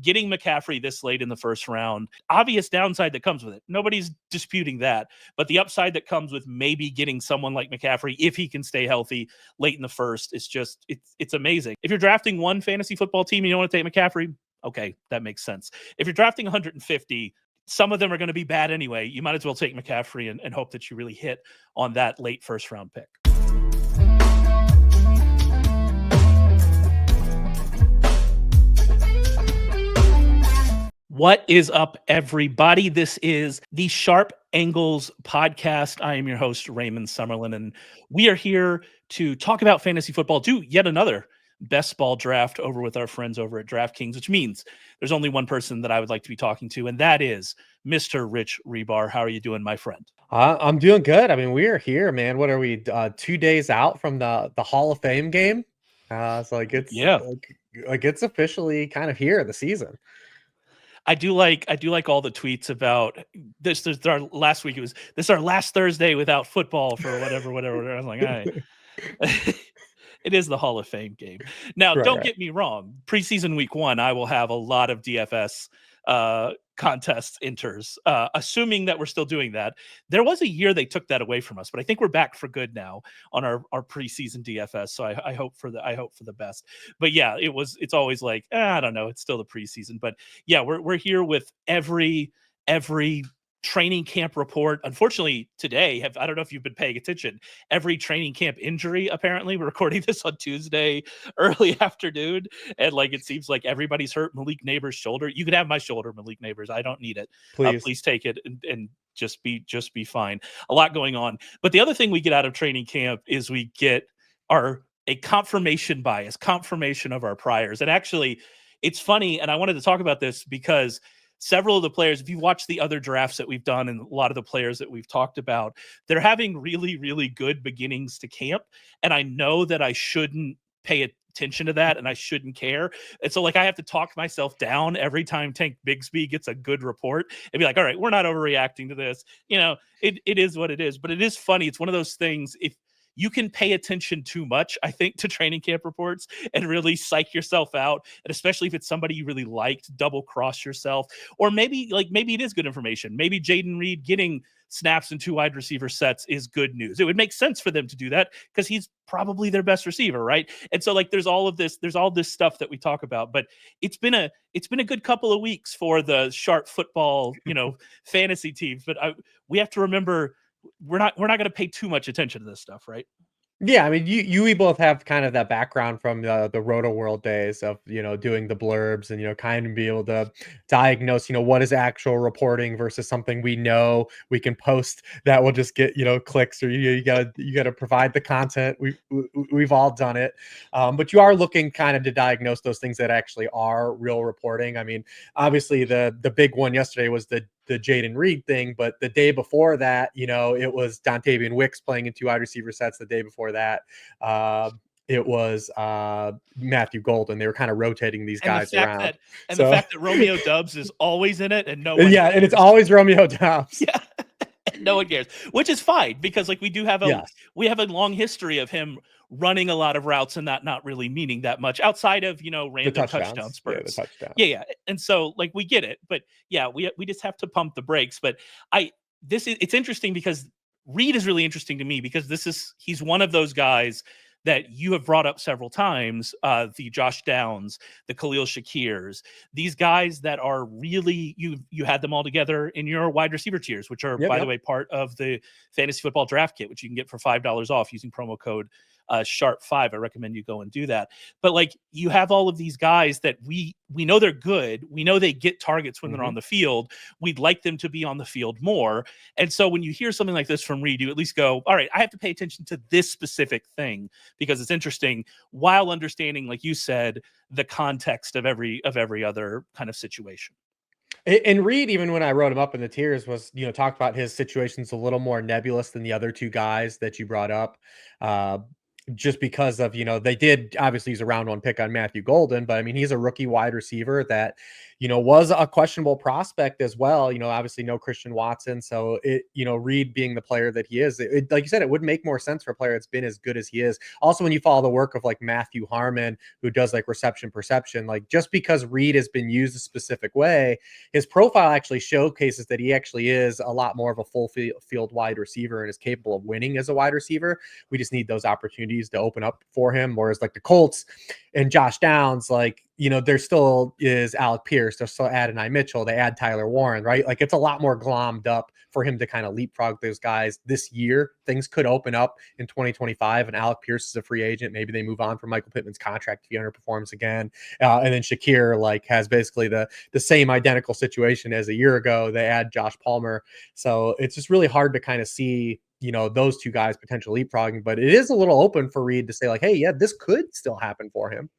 getting McCaffrey this late in the first round, obvious downside that comes with it. Nobody's disputing that. But the upside that comes with maybe getting someone like McCaffrey, if he can stay healthy late in the first, is just, it's amazing. If you're drafting one fantasy football team and you don't want to take McCaffrey, okay, that makes sense. If you're drafting 150, some of them are going to be bad anyway. You might as well take McCaffrey and hope that you really hit on that late first round pick. What is up, everybody? This is the Sharp Angles podcast. I am your host, Raymond Summerlin, and we are here to talk about fantasy football, do yet another best ball draft over with our friends over at DraftKings, which means there's only one person that I would like to be talking to, and that is Mr. Rich Hribar. How are you doing, my friend? I'm doing good. I mean, we are here, man. What are we, 2 days out from the Hall of Fame game? So like it's officially kind of here, the season. I do like all the tweets about this. This is our last Thursday without football for whatever. I was like, all right. It is the Hall of Fame game. Now, don't get me wrong. Preseason week 1, I will have a lot of DFS contests enters, assuming that we're still doing that. There was a year they took that away from us, but I think we're back for good now on our preseason DFS. So I hope for the best. But yeah, it's always like, I don't know, it's still the preseason. But yeah, we're here with every training camp report. Unfortunately, today, I don't know if you've been paying attention, every training camp injury, apparently. We're recording this on Tuesday, early afternoon, and like it seems like everybody's hurt. Malik Neighbors' shoulder. You can have my shoulder, Malik Neighbors. I don't need it. Please take it and just be fine. A lot going on. But the other thing we get out of training camp is we get a confirmation bias, confirmation of our priors. And actually, it's funny, and I wanted to talk about this because several of the players, if you watch the other drafts that we've done and a lot of the players that we've talked about, they're having really, really good beginnings to camp. And I know that I shouldn't pay attention to that and I shouldn't care. And so like I have to talk myself down every time Tank Bigsby gets a good report and be like, all right, we're not overreacting to this. You know, it is what it is. But it is funny. It's one of those things, if you can pay attention too much, I think, to training camp reports and really psych yourself out. And especially if it's somebody you really liked, double cross yourself. Or maybe it is good information. Maybe Jaden Reed getting snaps in 2 wide receiver sets is good news. It would make sense for them to do that because he's probably their best receiver, right? And so like there's all this stuff that we talk about. But it's been a good couple of weeks for the Sharp football, fantasy teams. But we have to remember we're not going to pay too much attention to this stuff, right? Yeah, I mean, we both have kind of that background from the Roto World days of, doing the blurbs and, kind of be able to diagnose, what is actual reporting versus something we know we can post that will just get, clicks, or you gotta provide the content. We've all done it. But you are looking kind of to diagnose those things that actually are real reporting. I mean, obviously the big one yesterday was the Jaden Reed thing, but the day before that, it was Dontavian Wicks playing in 2 wide receiver sets. The day before that, it was Matthew Golden. They were kind of rotating these guys around. The fact that Romeo Doubs is always in it and no one cares. And it's always Romeo Doubs. Yeah. No one cares, which is fine because like we have a long history of him running a lot of routes and that not really meaning that much outside of, random touchdown spurts. Yeah. And so like we get it, but yeah, we just have to pump the brakes. But it's interesting because Reed is really interesting to me because he's one of those guys that you have brought up several times, the Josh Downs, the Khalil Shakirs, these guys that are really, you had them all together in your wide receiver tiers, which are, by the way, part of the Fantasy Football Draft Kit, which you can get for $5 off using promo code Sharp5. I recommend you go and do that. But like you have all of these guys that we know they're good. We know they get targets when they're on the field. We'd like them to be on the field more. And so when you hear something like this from Reed, you at least go, all right, I have to pay attention to this specific thing because it's interesting while understanding, like you said, the context of every other kind of situation. And Reed, even when I wrote him up in the tiers, was, talked about his situations a little more nebulous than the other 2 guys that you brought up. just because of, they did obviously use a round one pick on Matthew Golden, but I mean, he's a rookie wide receiver that, was a questionable prospect as well. Obviously no Christian Watson. So Reed being the player that he is, like you said, it would make more sense for a player that's been as good as he is. Also, when you follow the work of like Matthew Harmon, who does like reception perception, like just because Reed has been used a specific way, his profile actually showcases that he actually is a lot more of a full field wide receiver and is capable of winning as a wide receiver. We just need those opportunities to open up for him. Whereas like the Colts and Josh Downs, like, there still is Alec Pierce. They're still Adonai Mitchell. They add Tyler Warren, right? Like it's a lot more glommed up for him to kind of leapfrog those guys this year. Things could open up in 2025 and Alec Pierce is a free agent. Maybe they move on from Michael Pittman's contract if he underperforms again. And then Shakir like has basically the same identical situation as a year ago. They add Josh Palmer. So it's just really hard to kind of see, those two guys potentially leapfrogging, but it is a little open for Reed to say like, hey, yeah, this could still happen for him.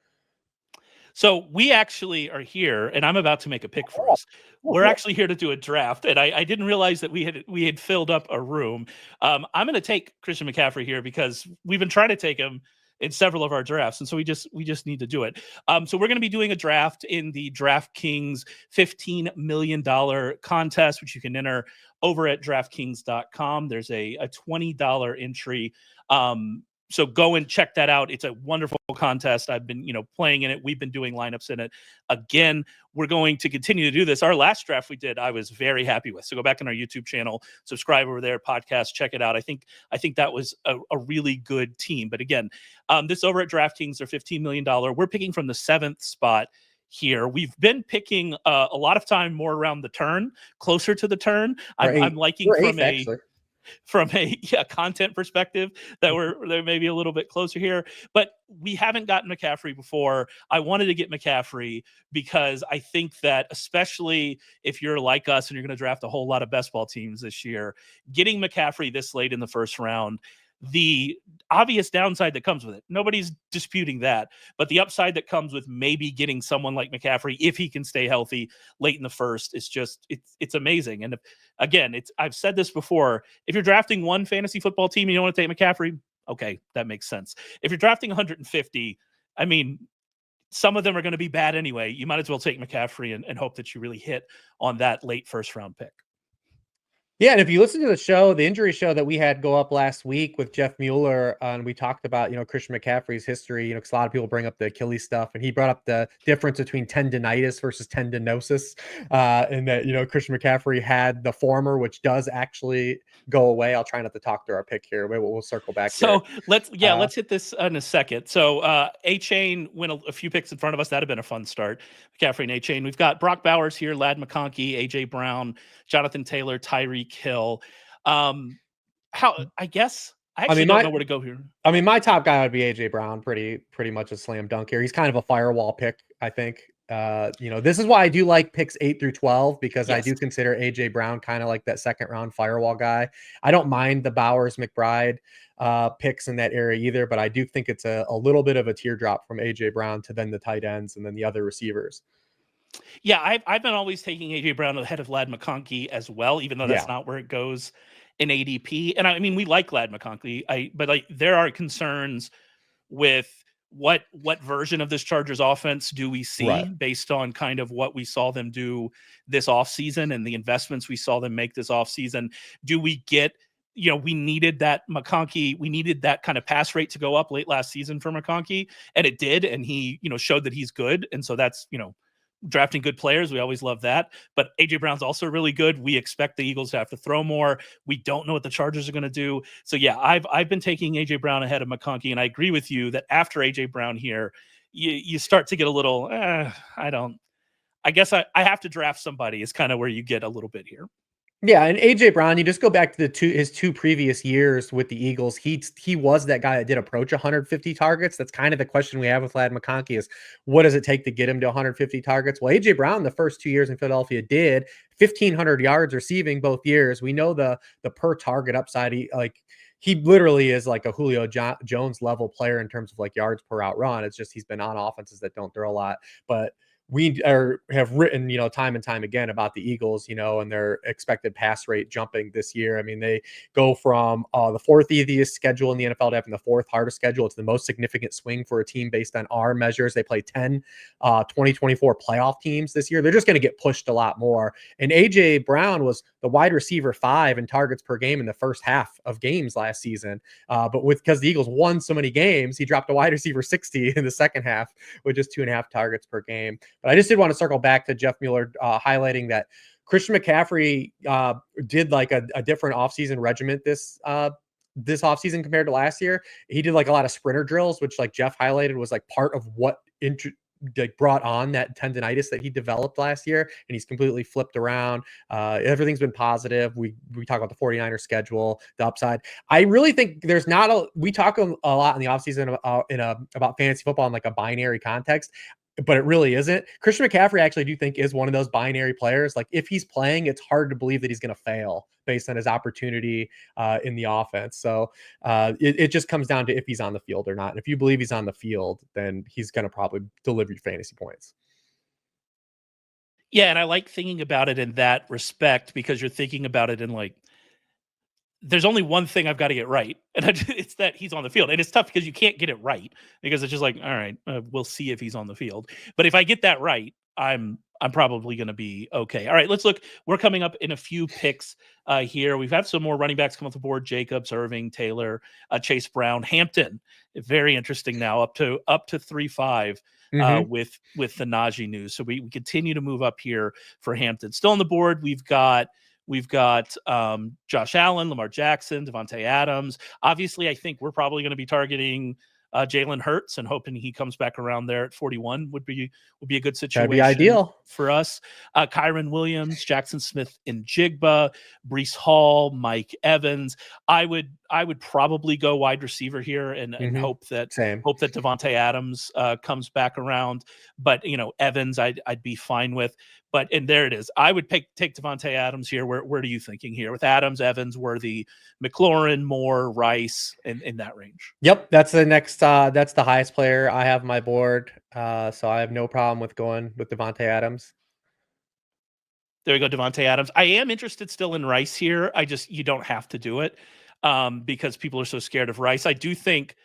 So we actually are here, and I'm about to make a pick for us. We're actually here to do a draft, and I didn't realize that we had filled up a room. I'm going to take Christian McCaffrey here because we've been trying to take him in several of our drafts, and so we just need to do it. So we're going to be doing a draft in the DraftKings $15 million contest, which you can enter over at DraftKings.com. There's a $20 entry. So go and check that out. It's a wonderful contest. I've been, playing in it. We've been doing lineups in it. Again, we're going to continue to do this. Our last draft we did, I was very happy with. So go back on our YouTube channel, subscribe over there, podcast, check it out. I think that was a really good team. But again, this over at DraftKings, they're $15 million. We're picking from the 7th spot here. We've been picking a lot of time more around the turn, closer to the turn. I'm liking from a content perspective that they're maybe a little bit closer here, but we haven't gotten McCaffrey before. I wanted to get McCaffrey because I think that especially if you're like us and you're going to draft a whole lot of best ball teams this year, getting McCaffrey this late in the first round, the obvious downside that comes with it, nobody's disputing that, but the upside that comes with maybe getting someone like McCaffrey, if he can stay healthy late in the first, is just, it's amazing. And again, I've said this before, if you're drafting one fantasy football team and you don't want to take McCaffrey, okay, that makes sense. If you're drafting 150, I mean, some of them are going to be bad anyway. You might as well take McCaffrey and hope that you really hit on that late first round pick. Yeah, and if you listen to the injury show that we had go up last week with Jeff Mueller, and we talked about, Christian McCaffrey's history, because a lot of people bring up the Achilles stuff, and he brought up the difference between tendonitis versus tendinosis, and that, Christian McCaffrey had the former, which does actually go away. I'll try not to talk through our pick here. We'll circle back. So let's hit this in a second. So A-Chain went a few picks in front of us. That'd have been a fun start. McCaffrey and A-Chain. We've got Brock Bowers here, Ladd McConkey, A.J. Brown, Jonathan Taylor, Tyreek Hill. I guess I actually don't know where to go here. I mean, my top guy would be A.J. Brown. Pretty much a slam dunk here. He's kind of a firewall pick, I think. This is why I do like picks 8 through 12, because I do consider A.J. Brown kind of like that second round firewall guy. I don't mind the Bowers McBride picks in that area either, but I do think it's a little bit of a teardrop from A.J. Brown to then the tight ends and then the other receivers. Yeah, I've been always taking A.J. Brown ahead of Ladd McConkey as well, even though that's not where it goes in ADP. And I mean, we like Ladd McConkey, but like there are concerns with what version of this Chargers offense do we see based on kind of what we saw them do this offseason and the investments we saw them make this offseason. Do we get, we needed that McConkey, we needed that kind of pass rate to go up late last season for McConkey, and it did, and he, showed that he's good. And so that's, drafting good players. We always love that. But A.J. Brown's also really good. We expect the Eagles to have to throw more. We don't know what the Chargers are going to do. So yeah, I've been taking A.J. Brown ahead of McConkey, and I agree with you that after A.J. Brown here, you start to get a little, I guess I have to draft somebody is kind of where you get a little bit here. Yeah, and A.J. Brown, you just go back to his two previous years with the Eagles. He was that guy that did approach 150 targets. That's kind of the question we have with Ladd McConkey is, what does it take to get him to 150 targets? Well, A.J. Brown, the first 2 years in Philadelphia, did 1,500 yards receiving both years. We know the per target upside. He literally is like a Julio Jones level player in terms of like yards per out run. It's just he's been on offenses that don't throw a lot. But we have written, time and time again about the Eagles, and their expected pass rate jumping this year. I mean, they go from the fourth easiest schedule in the NFL to having the fourth hardest schedule. It's the most significant swing for a team based on our measures. They play 10 2024 playoff teams this year. They're just going to get pushed a lot more. And A.J. Brown was the wide receiver 5 in targets per game in the first half of games last season. But because the Eagles won so many games, he dropped a wide receiver 60 in the second half with just 2.5 targets per game. But I just did want to circle back to Jeff Mueller highlighting that Christian McCaffrey did like a different offseason regiment this offseason compared to last year. He did like a lot of sprinter drills, which like Jeff highlighted was like part of what brought on that tendonitis that he developed last year, and he's completely flipped around. Everything's been positive. We talk about the 49ers schedule, the upside. I really think there's not we talk a lot in the offseason about fantasy football in like a binary context, but it really isn't. Christian McCaffrey, I actually do think, is one of those binary players. Like if he's playing, it's hard to believe that he's going to fail based on his opportunity in the offense. So it just comes down to if he's on the field or not. And if you believe he's on the field, then he's going to probably deliver you fantasy points. Yeah, and I like thinking about it in that respect because you're thinking about it in like, there's only one thing I've got to get right, and it's that he's on the field. And it's tough because you can't get it right because it's just like, all right, we'll see if he's on the field. But if I get that right, I'm probably going to be okay. All right, let's look. We're coming up in a few picks here. We've had some more running backs come off the board: Jacobs, Irving, Taylor, Chase Brown, Hampton. Very interesting now, up to 3-5 with the Najee news. So we continue to move up here for Hampton. Still on the board, we've got Josh Allen, Lamar Jackson, Davante Adams. Obviously, I think we're probably going to be targeting Jalen Hurts and hoping he comes back around there at 41 would be a good situation. That'd be ideal for us. Kyron Williams, Jackson Smith and Jigba, Breece Hall, Mike Evans. I would probably go wide receiver here and hope that Davante Adams comes back around. But Evans, I'd be fine with. But and there it is. I would take Davante Adams here. Where are you thinking here with Adams, Evans, Worthy, McLaurin, Moore, Rice in that range? Yep, that's the next. That's the highest player I have on my board. So I have no problem with going with Davante Adams. There we go, Davante Adams. I am interested still in Rice here. You don't have to do it because people are so scared of Rice. I do think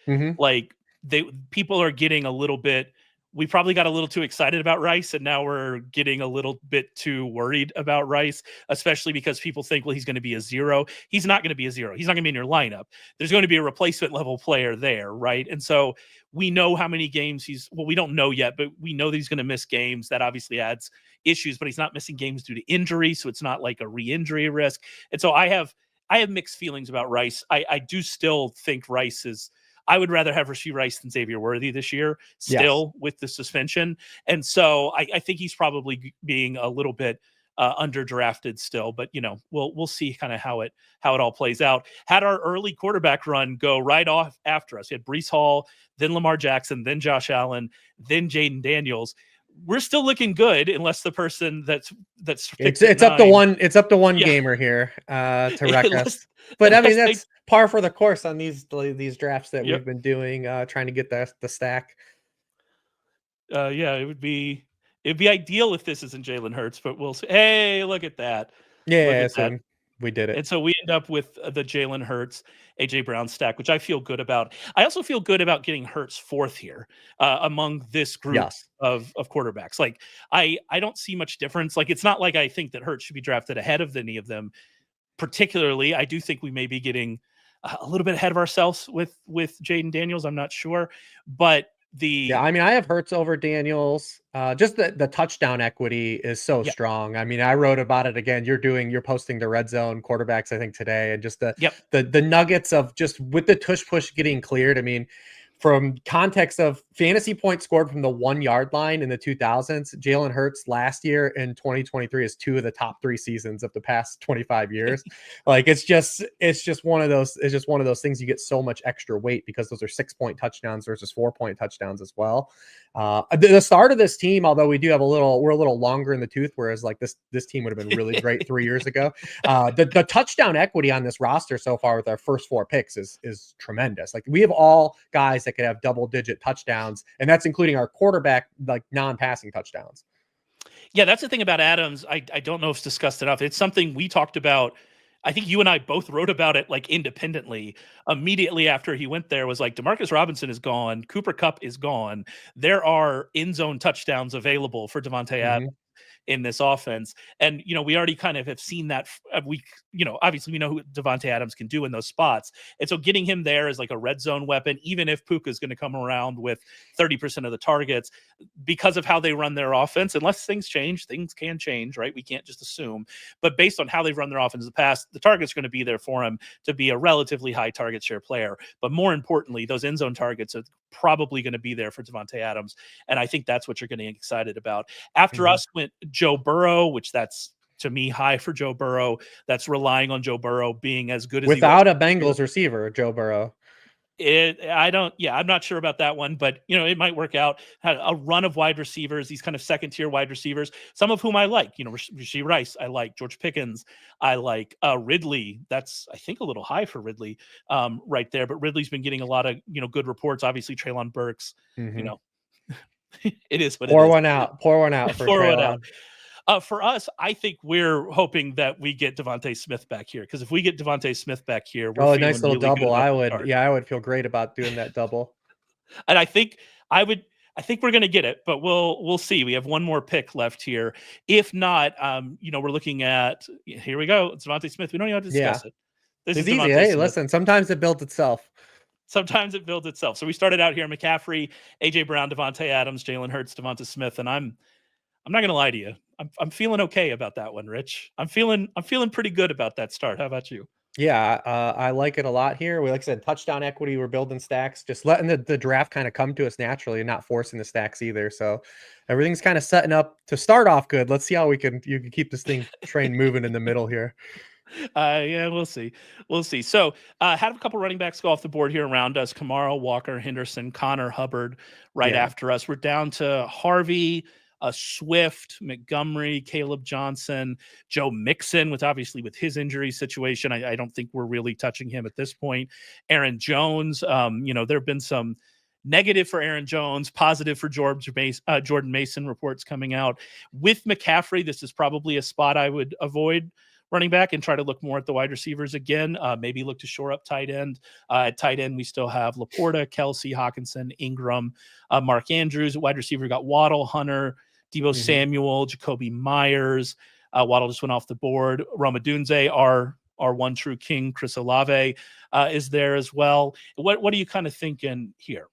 people are getting a little bit. We probably got a little too excited about Rice, and now we're getting a little bit too worried about Rice, especially because people think, well, he's going to be a zero. He's not going to be a zero. He's not going to be in your lineup. There's going to be a replacement level player there, right? And so we know how many games we don't know yet, but we know that he's going to miss games. That obviously adds issues, but he's not missing games due to injury, so it's not like a re-injury risk. And so I have mixed feelings about Rice. I do still think Rice is – I would rather have Rashee Rice than Xavier Worthy this year, still with the suspension. And so I think he's probably being a little bit underdrafted still, but we'll see kind of how it all plays out. Had our early quarterback run go right off after us. We had Breece Hall, then Lamar Jackson, then Josh Allen, then Jaden Daniels. We're still looking good unless the person that's it's up to one. It's up to one gamer here to wreck us. But I mean, that's par for the course on these drafts that we've been doing, trying to get the stack. It'd be ideal if this isn't Jalen Hurts, but we'll see. Hey, look at that. Yeah, we did it. And so we end up with the Jalen Hurts, A.J. Brown stack, which I feel good about. I also feel good about getting Hurts fourth here among this group of quarterbacks. Like, I don't see much difference. Like, it's not like I think that Hurts should be drafted ahead of any of them. Particularly, I do think we may be getting a little bit ahead of ourselves with Jaden Daniels. I'm not sure. But I mean, I have Hurts over Daniels. Just the touchdown equity is so strong. I mean, I wrote about it again. You're posting the red zone quarterbacks, I think, today, and just the nuggets of just with the tush push getting cleared. I mean, from context of fantasy points scored from the 1 yard line in the 2000s, Jalen Hurts last year in 2023 is 2 of the top 3 seasons of the past 25 years. Like it's just one of those. It's just one of those things. You get so much extra weight because those are 6-point touchdowns versus 4-point touchdowns as well. The start of this team, although we're a little longer in the tooth, whereas like this team would have been really great 3 years ago. The touchdown equity on this roster so far with our first 4 picks is tremendous. Like we have all guys that could have double-digit touchdowns, and that's including our quarterback, like non-passing touchdowns. Yeah, that's the thing about Adams. I don't know if it's discussed enough. It's something we talked about. I think you and I both wrote about it like independently immediately after he went there. Was like Demarcus Robinson is gone, Cooper Kupp is gone. There are in zone touchdowns available for Davante Adams Mhm. in this offense. And, we already kind of have seen that obviously we know who Davante Adams can do in those spots. And so getting him there is like a red zone weapon, even if Puka is going to come around with 30% of the targets because of how they run their offense. Unless things change, things can change, right? We can't just assume. But based on how they've run their offense in the past, the target's going to be there for him to be a relatively high target share player. But more importantly, those end zone targets are probably going to be there for Davante Adams. And I think that's what you're getting excited about. After Mhm. us went Joe Burrow, which that's to me high for Joe Burrow. That's relying on Joe Burrow being as good as he was. Without a Bengals receiver, Joe Burrow. I'm not sure about that one, but it might work out. Had a run of wide receivers, these kind of second tier wide receivers, some of whom I like. Rashee Rice, I like George Pickens, I like Ridley. That's I think a little high for Ridley, right there. But Ridley's been getting a lot of good reports. Obviously, Treylon Burks, you Mhm. know, it is what it Pour is. one out. Pour one out for Pour one out. Treylon. For us, I think we're hoping that we get DeVonta Smith back here because if we get DeVonta Smith back here, we're Oh, a feeling nice little really good double. about the start. I would feel great about doing that double. And I think I would. I think we're going to get it, but we'll see. We have one more pick left here. If not, we're looking at here we go. It's DeVonta Smith. We don't even have to Yeah. discuss it. This It's is easy. DeVonta Hey, Smith. listen, sometimes it builds itself. Sometimes it builds itself. So we started out here: McCaffrey, AJ Brown, Davante Adams, Jalen Hurts, DeVonta Smith, and I'm not going to lie to you. I'm feeling okay about that one, Rich. I'm feeling pretty good about that start. How about you? Yeah, I like it a lot here. Like I said, touchdown equity. We're building stacks, just letting the draft kind of come to us naturally, and not forcing the stacks either. So everything's kind of setting up to start off good. Let's see how you can keep this train moving in the middle here. Yeah, we'll see. We'll see. So, had a couple running backs go off the board here around us: Kamara, Walker, Henderson, Connor, Hubbard. Right Yeah. after us, we're down to Harvey, Swift, Montgomery, Caleb Johnson, Joe Mixon. With his injury situation, I don't think we're really touching him at this point. Aaron Jones. There have been some negative for Aaron Jones, positive for Jordan Mason reports coming out. With McCaffrey, this is probably a spot I would avoid running back and try to look more at the wide receivers again. Maybe look to shore up tight end. At tight end, we still have Laporta, Kelsey, Hawkinson, Ingram, Mark Andrews. At wide receiver, we got Waddle, Hunter, Deebo Mhm. Samuel, Jacoby Myers. Waddle just went off the board. Rome Odunze, our one true king, Chris Olave is there as well. What are you kind of thinking here?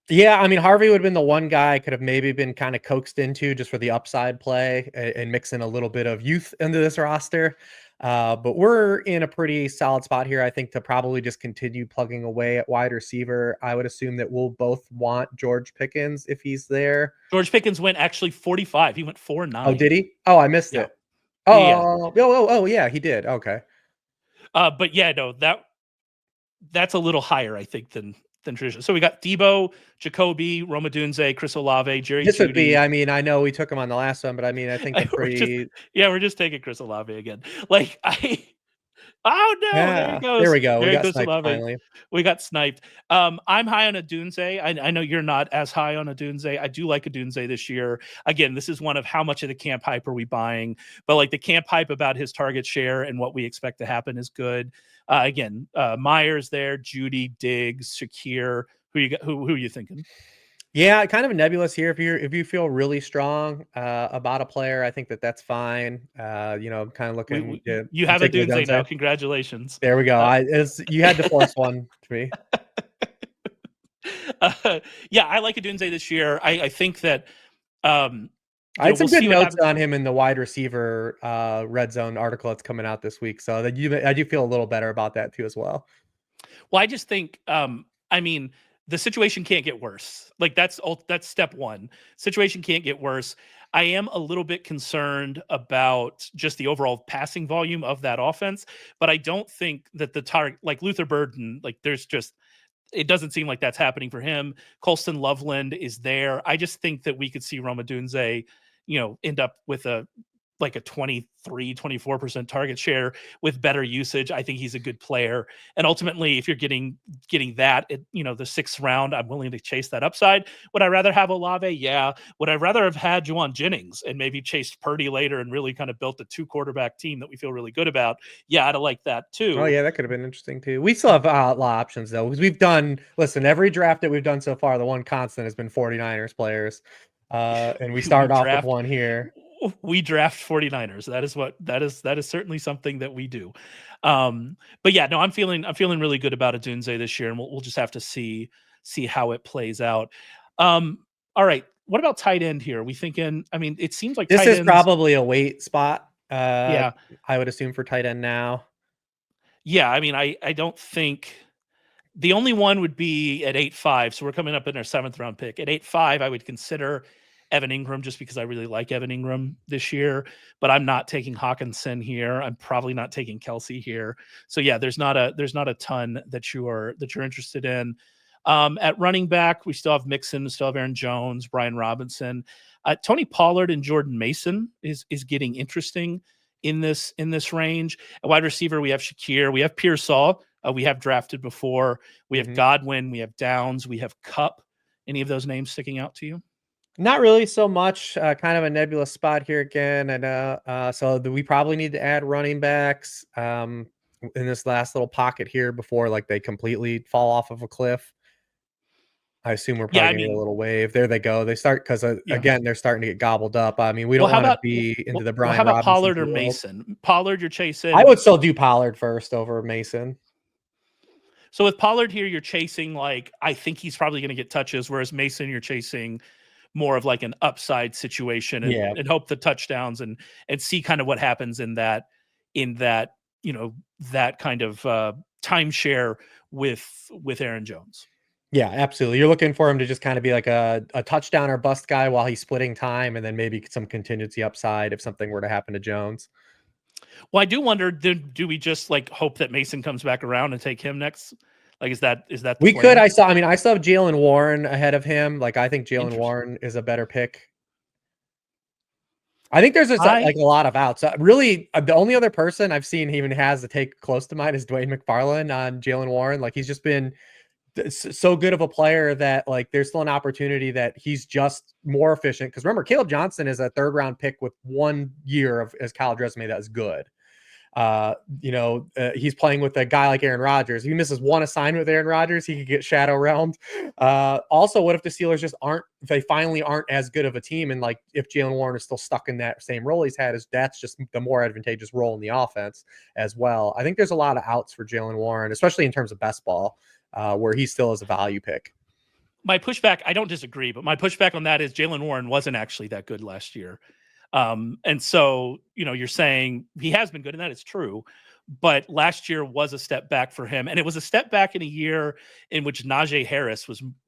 Yeah, I mean, Harvey would have been the one guy I could have maybe been kind of coaxed into just for the upside play and mix in a little bit of youth into this roster. But we're in a pretty solid spot here, I think, to probably just continue plugging away at wide receiver. I would assume that we'll both want George Pickens if he's there. George Pickens went actually 45. He went Oh, 4-9. did he? Oh, I missed Yeah. it. Yeah. Oh, yeah, he did. Okay. But yeah, no, that's a little higher, I think, than traditional. So we got Deebo, Jacoby, Rome Odunze, Chris Olave, Jerry This would be, Jeudy. I mean, I know we took him on the last one, but I mean, I think a pretty, We're just taking Chris Olave again. Like oh no, there he yeah, there goes. we go. We There he got goes, sniped Olave. finally. We got sniped. I'm high on Odunze. I know you're not as high on Odunze. I do like Odunze this year. Again, this is one of how much of the camp hype are we buying? But like the camp hype about his target share and what we expect to happen is good. Again, Myers there, Judy, Diggs, Shakir. Who are you thinking? Yeah, kind of nebulous here. If you feel really strong about a player, I think that's fine. Kind of looking. Yeah, You I'm have a taking Dunze now. Odunze. Congratulations. There we go. Uh, You had to force one to me. yeah, I like Odunze this year. I think that I had some we'll good see what notes happens. on him in the wide receiver red zone article that's coming out this week. So I do feel a little better about that too as well. Well, I just think, I mean, the situation can't get worse. Like that's step one. Situation can't get worse. I am a little bit concerned about just the overall passing volume of that offense, but I don't think that the target, like Luther Burden, like there's just it doesn't seem like that's happening for him. Colston Loveland is there. I just think that we could see Rome Odunze, end up with a like a 23-24% target share with better usage. I think he's a good player. And ultimately, if you're getting that at, the 6th round, I'm willing to chase that upside. Would I rather have Olave? Yeah. Would I rather have had Juwan Jennings and maybe chased Purdy later and really kind of built a 2-quarterback team that we feel really good about? Yeah, I'd have liked that too. Oh yeah, that could have been interesting too. We still have a lot of options though, because we've done, listen, every draft that we've done so far, the one constant has been 49ers players. And we started off with one here. We draft 49ers. That is certainly something that we do. But yeah, no, I'm feeling really good about Odunze this year, and we'll just have to see how it plays out. All right. What about tight end here? Are we thinking, I mean, it seems like this is probably a wait spot. Yeah. I would assume for tight end now. Yeah, I mean, I don't think the only one would be at 8-5. So we're coming up in our 7th round pick. At 8-5, I would consider Evan Ingram just because I really like Evan Ingram this year, but I'm not taking Hawkinson here. I'm probably not taking Kelsey here. So yeah, there's not a ton that you're interested in. At running back, we still have Mixon, still have Aaron Jones, Brian Robinson, Tony Pollard, and Jordan Mason is getting interesting in this range. At wide receiver, we have Shakir, we have Pearsall, we have drafted before, we have Godwin, we have Downs, we have Kupp. Any of those names sticking out to you? Not really so much. Kind of a nebulous spot here again. And so we probably need to add running backs in this last little pocket here before like they completely fall off of a cliff. I assume we're probably getting a little wave. There they go. They start because again, they're starting to get gobbled up. I mean, we don't want to be into the Brian. How about Robinson Pollard or world. Mason? Pollard, you're chasing. I would still do Pollard first over Mason. So with Pollard here, you're chasing like I think he's probably going to get touches, whereas Mason, you're chasing more of like an upside situation and hope the touchdowns and see kind of what happens in that that kind of timeshare with Aaron Jones. Yeah, absolutely. You're looking for him to just kind of be like a touchdown or bust guy while he's splitting time, and then maybe some contingency upside if something were to happen to Jones. Well, I do wonder, do we just like hope that Mason comes back around and take him next? Like, is that the we plan? could? I still have Jalen Warren ahead of him. Like, I think Jalen Warren is a better pick. I think there's like a lot of outs. Really, the only other person I've seen even has a take close to mine is Dwayne McFarland on Jalen Warren. Like, he's just been so good of a player that like there's still an opportunity that he's just more efficient. Because remember, Caleb Johnson is a 3rd round pick with 1 year of his college resume that is good. He's playing with a guy like Aaron Rodgers. If he misses one assignment with Aaron Rodgers, he could get shadow realmed. Also, what if the Steelers just they finally aren't as good of a team, and like if Jalen Warren is still stuck in that same role he's had, that's just the more advantageous role in the offense as well. I think there's a lot of outs for Jalen Warren, especially in terms of best ball, where he still is a value pick. My pushback, I don't disagree, but my pushback on that is Jalen Warren wasn't actually that good last year. And so, you're saying he has been good, and that is true. But last year was a step back for him, and it was a step back in a year in which Najee Harris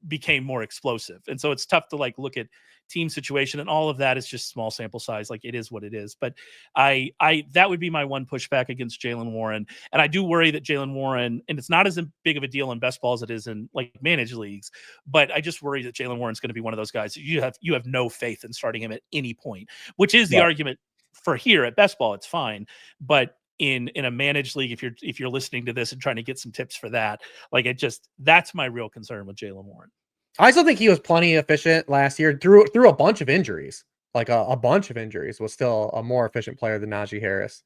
became more explosive. And so it's tough to like look at team situation, and all of that is just small sample size. Like, it is what it is. But that would be my one pushback against Jalen Warren. And I do worry that Jalen Warren, and it's not as big of a deal in best ball as it is in like managed leagues, but I just worry that Jalen Warren's going to be one of those guys that you have no faith in starting him at any point, which is the argument for here at best ball. It's fine. But in a managed league, if you're listening to this and trying to get some tips for that, like that's my real concern with Jalen Warren. I still think he was plenty efficient last year through a bunch of injuries. Like a bunch of injuries, was still a more efficient player than Najee Harris.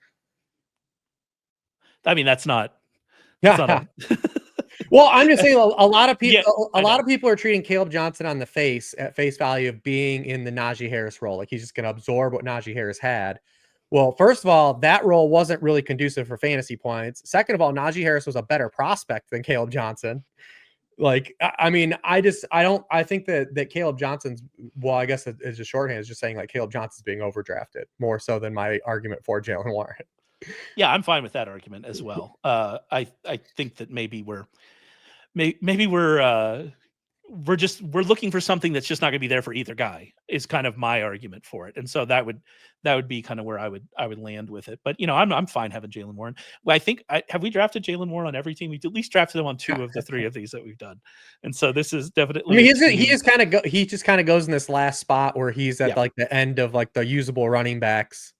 I mean, that's not. Well, I'm just saying a lot of people. A lot of people are treating Caleb Johnson at face value of being in the Najee Harris role. Like he's just going to absorb what Najee Harris had. Well, first of all, that role wasn't really conducive for fantasy points. Second of all, Najee Harris was a better prospect than Caleb Johnson. Like, I mean, I think that Caleb Johnson's, well, I guess it's just shorthand, is just saying like Caleb Johnson's being overdrafted more so than my argument for Jalen Warren. Yeah, I'm fine with that argument as well. I think that maybe we're looking for something that's just not going to be there for either guy is kind of my argument for it. And so that would be kind of where I would land with it. But I'm fine having Jalen Warren. Well, I think have we drafted Jalen Warren on every team? We at least drafted him on 2 of the 3 of these that we've done. And so this is definitely. I mean, he just kind of goes in this last spot where he's at like the end of like the usable running backs.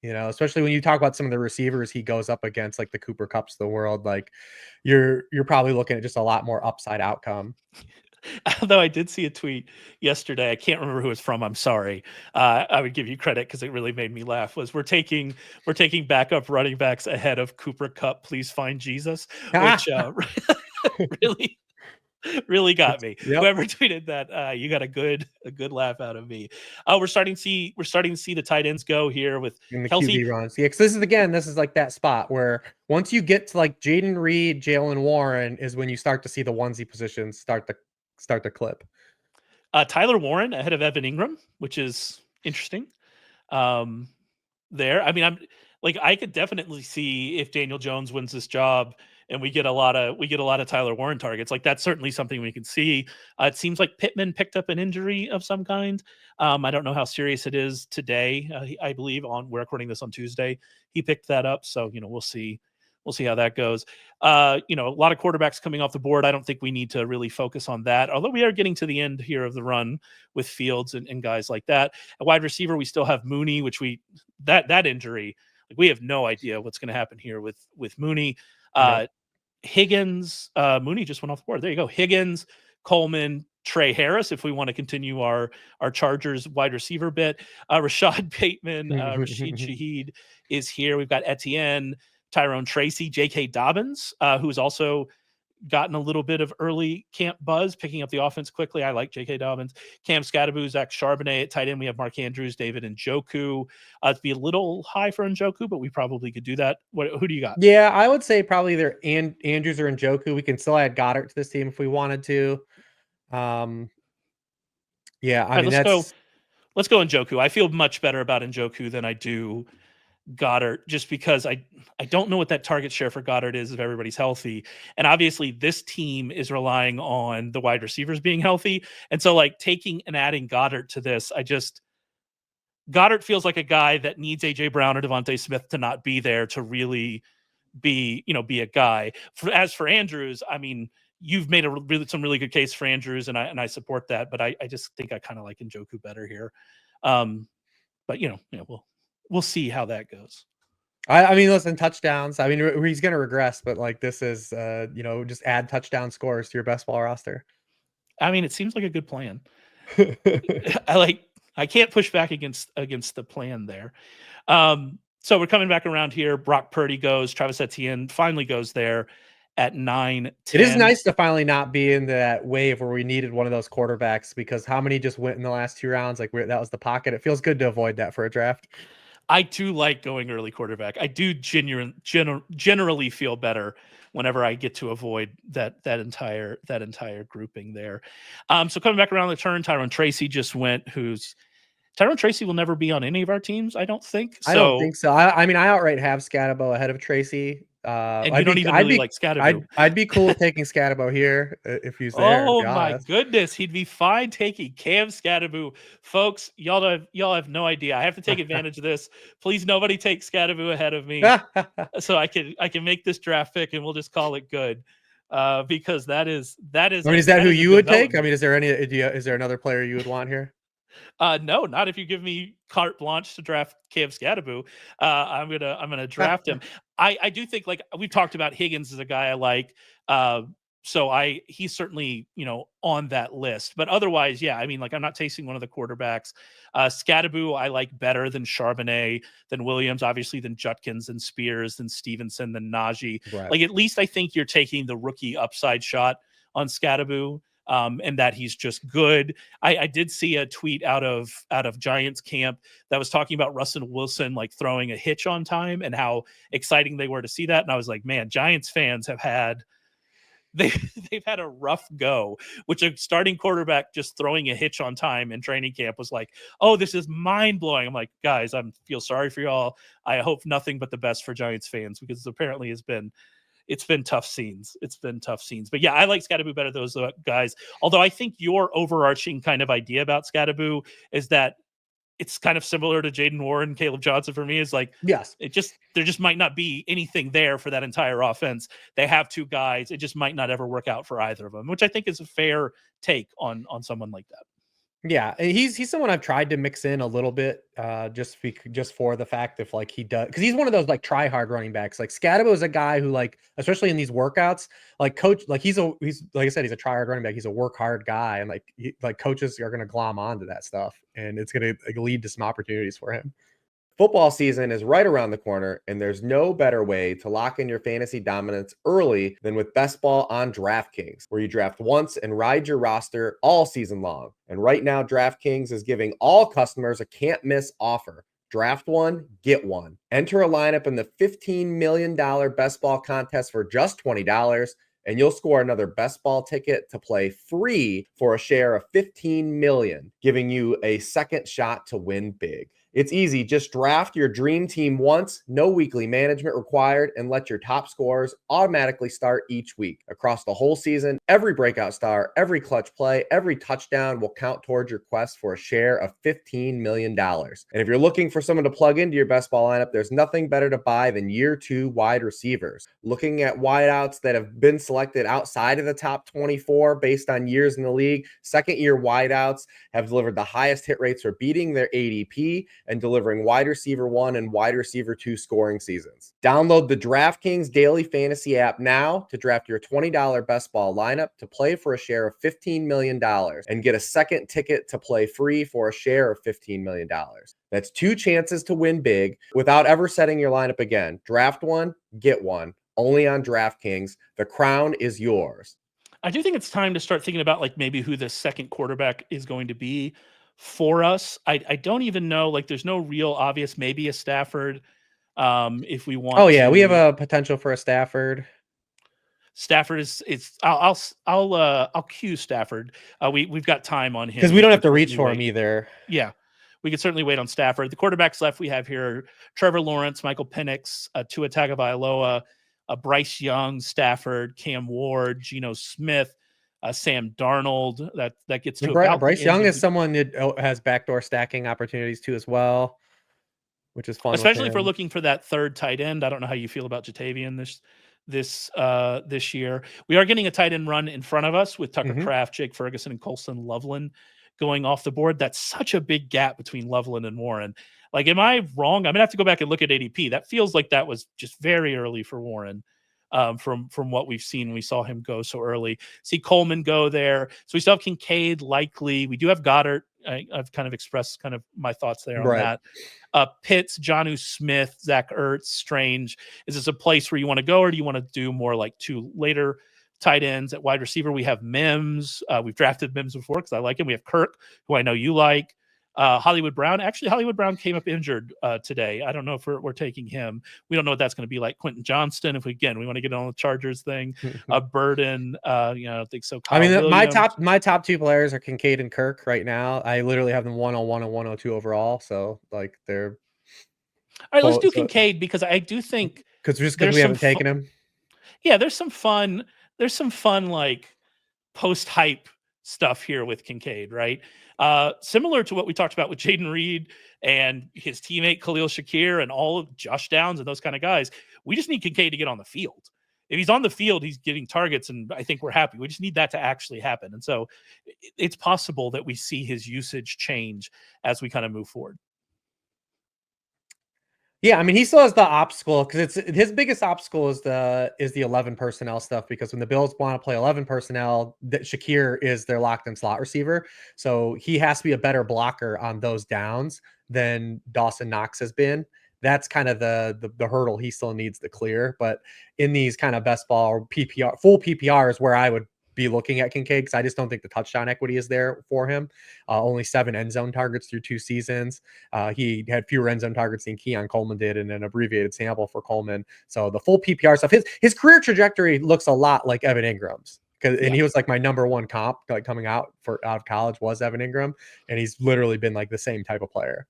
especially when you talk about some of the receivers he goes up against, like the Cooper Kupps of the world, like you're probably looking at just a lot more upside outcome. Although I did see a tweet yesterday, I can't remember who it's from. I'm sorry. I would give you credit because it really made me laugh. Was we're taking backup running backs ahead of Cooper Kupp. Please find Jesus, which really really got me. Yep. Whoever tweeted that, you got a good laugh out of me. We're starting to see the tight ends go here with In the Kelsey. QB runs. Yeah, because this is like that spot where once you get to like Jaden Reed, Jalen Warren is when you start to see the onesie positions start to clip. Tyler Warren ahead of Evan Ingram, which is interesting. There, I mean, I could definitely see if Daniel Jones wins this job and we get a lot of Tyler Warren targets. Like that's certainly something we can see. It seems like Pittman picked up an injury of some kind. I don't know how serious it is today. I believe we're recording this on Tuesday. He picked that up, so we'll see. We'll see how that goes. A lot of quarterbacks coming off the board. I don't think we need to really focus on that, although we are getting to the end here of the run with Fields and guys like that. At wide receiver, we still have Mooney, which that injury, like we have no idea what's going to happen here with Mooney. Higgins, Mooney just went off the board. There you go. Higgins, Coleman, Trey Harris, if we want to continue our Chargers wide receiver bit. Rashad Bateman, Rashid Shaheed is here. We've got Etienne, Tyrone Tracy, J.K. Dobbins, who's also gotten a little bit of early camp buzz, picking up the offense quickly. I like J.K. Dobbins. Cam Skattebo, Zach Charbonnet at tight end. We have Mark Andrews, David Njoku. It'd be a little high for Njoku, but we probably could do that. Who do you got? Yeah, I would say probably either Andrews or Njoku. We can still add Goddard to this team if we wanted to. Yeah, I mean, let's go Njoku. I feel much better about Njoku than I do Goddard, just because I don't know what that target share for Goddard is if everybody's healthy. And obviously this team is relying on the wide receivers being healthy. And so like taking and adding Goddard to this, Goddard feels like a guy that needs AJ Brown or DeVonta Smith to not be there to really be a guy. As for Andrews, I mean, you've made some really good case for Andrews, and I support that, but I just think I kind of like Njoku better here. But we'll see how that goes. I mean, listen, touchdowns. I mean, he's going to regress, but like this is, just add touchdown scores to your best ball roster. I mean, it seems like a good plan. I can't push back against the plan there. So we're coming back around here. Brock Purdy goes. Travis Etienne finally goes there at 9-10. It is nice to finally not be in that wave where we needed one of those quarterbacks, because how many just went in the last 2 rounds? Like that was the pocket. It feels good to avoid that for a draft. I do like going early quarterback. I do generally feel better whenever I get to avoid that entire grouping there. So coming back around the turn, Tyrone Tracy just went. Tyrone Tracy will never be on any of our teams, I don't think. I don't think so. I mean, I outright have Skattebo ahead of Tracy. And you don't even really like Skattebo. I'd be cool with taking Skattebo here if he's there. Oh my goodness, he'd be fine taking Cam Skattebo, folks. Y'all have no idea. I have to take advantage of this. Please, nobody take Skattebo ahead of me, so I can make this draft pick, and we'll just call it good. Because that is. I mean, is that who you would take? I mean, is there another player you would want here? No, not if you give me carte blanche to draft Cam Skattebo. I'm gonna draft him. I do think, like we've talked about, Higgins is a guy I like. So he's certainly on that list. But otherwise, yeah, I mean, like I'm not tasting one of the quarterbacks. Skattebo I like better than Charbonnet, than Williams, obviously, than Judkins, than Spears, than Stevenson, than Najee. Right. Like at least I think you're taking the rookie upside shot on Skattebo. And that he's just good. I did see a tweet out of Giants camp that was talking about Russell Wilson like throwing a hitch on time and how exciting they were to see that. And I was like, man, Giants fans have had they've had a rough go, which a starting quarterback just throwing a hitch on time in training camp was like, oh, this is mind blowing. I'm like, guys, I feel sorry for y'all. I hope nothing but the best for Giants fans, because apparently it's been tough scenes. But yeah, I like Skattebo better than those guys. Although I think your overarching kind of idea about Skattebo is that it's kind of similar to Jaden Warren, Caleb Johnson for me. Is like, yes, there just might not be anything there for that entire offense. They have 2 guys. It just might not ever work out for either of them, which I think is a fair take on someone like that. Yeah, and he's someone I've tried to mix in a little bit, just for the fact if like he does, because he's one of those like try hard running backs. Like Skattebo is a guy who like, especially in these workouts, like he's like I said, he's a try hard running back. He's a work hard guy, and like coaches are gonna glom onto that stuff, and it's gonna like, lead to some opportunities for him. Football season is right around the corner, and there's no better way to lock in your fantasy dominance early than with Best Ball on DraftKings, where you draft once and ride your roster all season long. And right now, DraftKings is giving all customers a can't-miss offer. Draft one, get one. Enter a lineup in the $15 million Best Ball contest for just $20, and you'll score another Best Ball ticket to play free for a share of $15 million, giving you a second shot to win big. It's easy. Just draft your dream team once, no weekly management required, and let your top scorers automatically start each week. Across the whole season, every breakout star, every clutch play, every touchdown will count towards your quest for a share of $15 million. And if you're looking for someone to plug into your best ball lineup, there's nothing better to buy than year 2 wide receivers. Looking at wideouts that have been selected outside of the top 24 based on years in the league, second-year wideouts have delivered the highest hit rates for beating their ADP and delivering wide receiver 1 and wide receiver 2 scoring seasons. Download the DraftKings Daily Fantasy app now to draft your $20 best ball lineup to play for a share of $15 million and get a second ticket to play free for a share of $15 million. That's 2 chances to win big without ever setting your lineup again. Draft one, get one. Only on DraftKings. The crown is yours. I do think it's time to start thinking about like maybe who the second quarterback is going to be for us. I don't even know, like there's no real obvious, maybe a Stafford. If we want Oh yeah, we have to, a potential for a Stafford. Stafford is I'll cue Stafford. We've got time on him Because we don't have to reach for him either. Yeah. We could certainly wait on Stafford. The quarterbacks left we have here: Trevor Lawrence, Michael Penix, Tua Tagovailoa, Bryce Young, Stafford, Cam Ward, Geno Smith, Sam Darnold. That gets to about Bryce Young is someone that has backdoor stacking opportunities too as well, which is fun. Especially if we're looking for that third tight end. I don't know how you feel about Jatavian this year. We are getting a tight end run in front of us with Tucker Kraft, Jake Ferguson, and Colson Loveland going off the board. That's such a big gap between Loveland and Warren. Like, am I wrong? I'm gonna have to go back and look at ADP. That feels like that was just very early for Warren. From what we've seen, we saw him go so early. See Coleman go there. So we still have Kincaid likely. We do have Goddard. I've kind of expressed kind of my thoughts there on that. Pitts, Jonnu Smith, Zach Ertz, Strange. Is this a place where you want to go, or do you want to do more like 2 later tight ends at wide receiver? We have Mims. We've drafted Mims before because I like him. We have Kirk, who I know you like. Hollywood Brown. Actually, Hollywood Brown came up injured today. I don't know if we're taking him. We don't know what that's going to be like. Quentin Johnston, if we want to get on the Chargers thing. Burton, I don't think so. Kyle Williams. my top 2 players are Kincaid and Kirk right now. I literally have them 101 and 102 overall. So like they're all right. Let's do Kincaid because I do think because we haven't taken him. Yeah, there's some fun like post hype stuff here with Kincaid, right? Similar to what we talked about with Jaden Reed and his teammate Khalil Shakir and all of Josh Downs and those kind of guys. We just need Kincaid to get on the field. If he's on the field, he's getting targets, and I think we're happy. We just need that to actually happen. And so it's possible that we see his usage change as we kind of move forward. Yeah, I mean, he still has the obstacle because it's his biggest obstacle is the 11 personnel stuff, because when the Bills want to play 11 personnel, that Shakir is their locked in slot receiver. So he has to be a better blocker on those downs than Dawson Knox has been. That's kind of the hurdle he still needs to clear. But in these kind of best ball PPR, full PPR is where I would be looking at Kincaid, because I just don't think the touchdown equity is there for him. Only 7 end zone targets through 2 seasons. He had fewer end zone targets than Keon Coleman did in an abbreviated sample for Coleman. So the full PPR stuff, his career trajectory looks a lot like Evan Ingram's. And he was like my number 1 comp, like coming out of college was Evan Ingram, and he's literally been like the same type of player.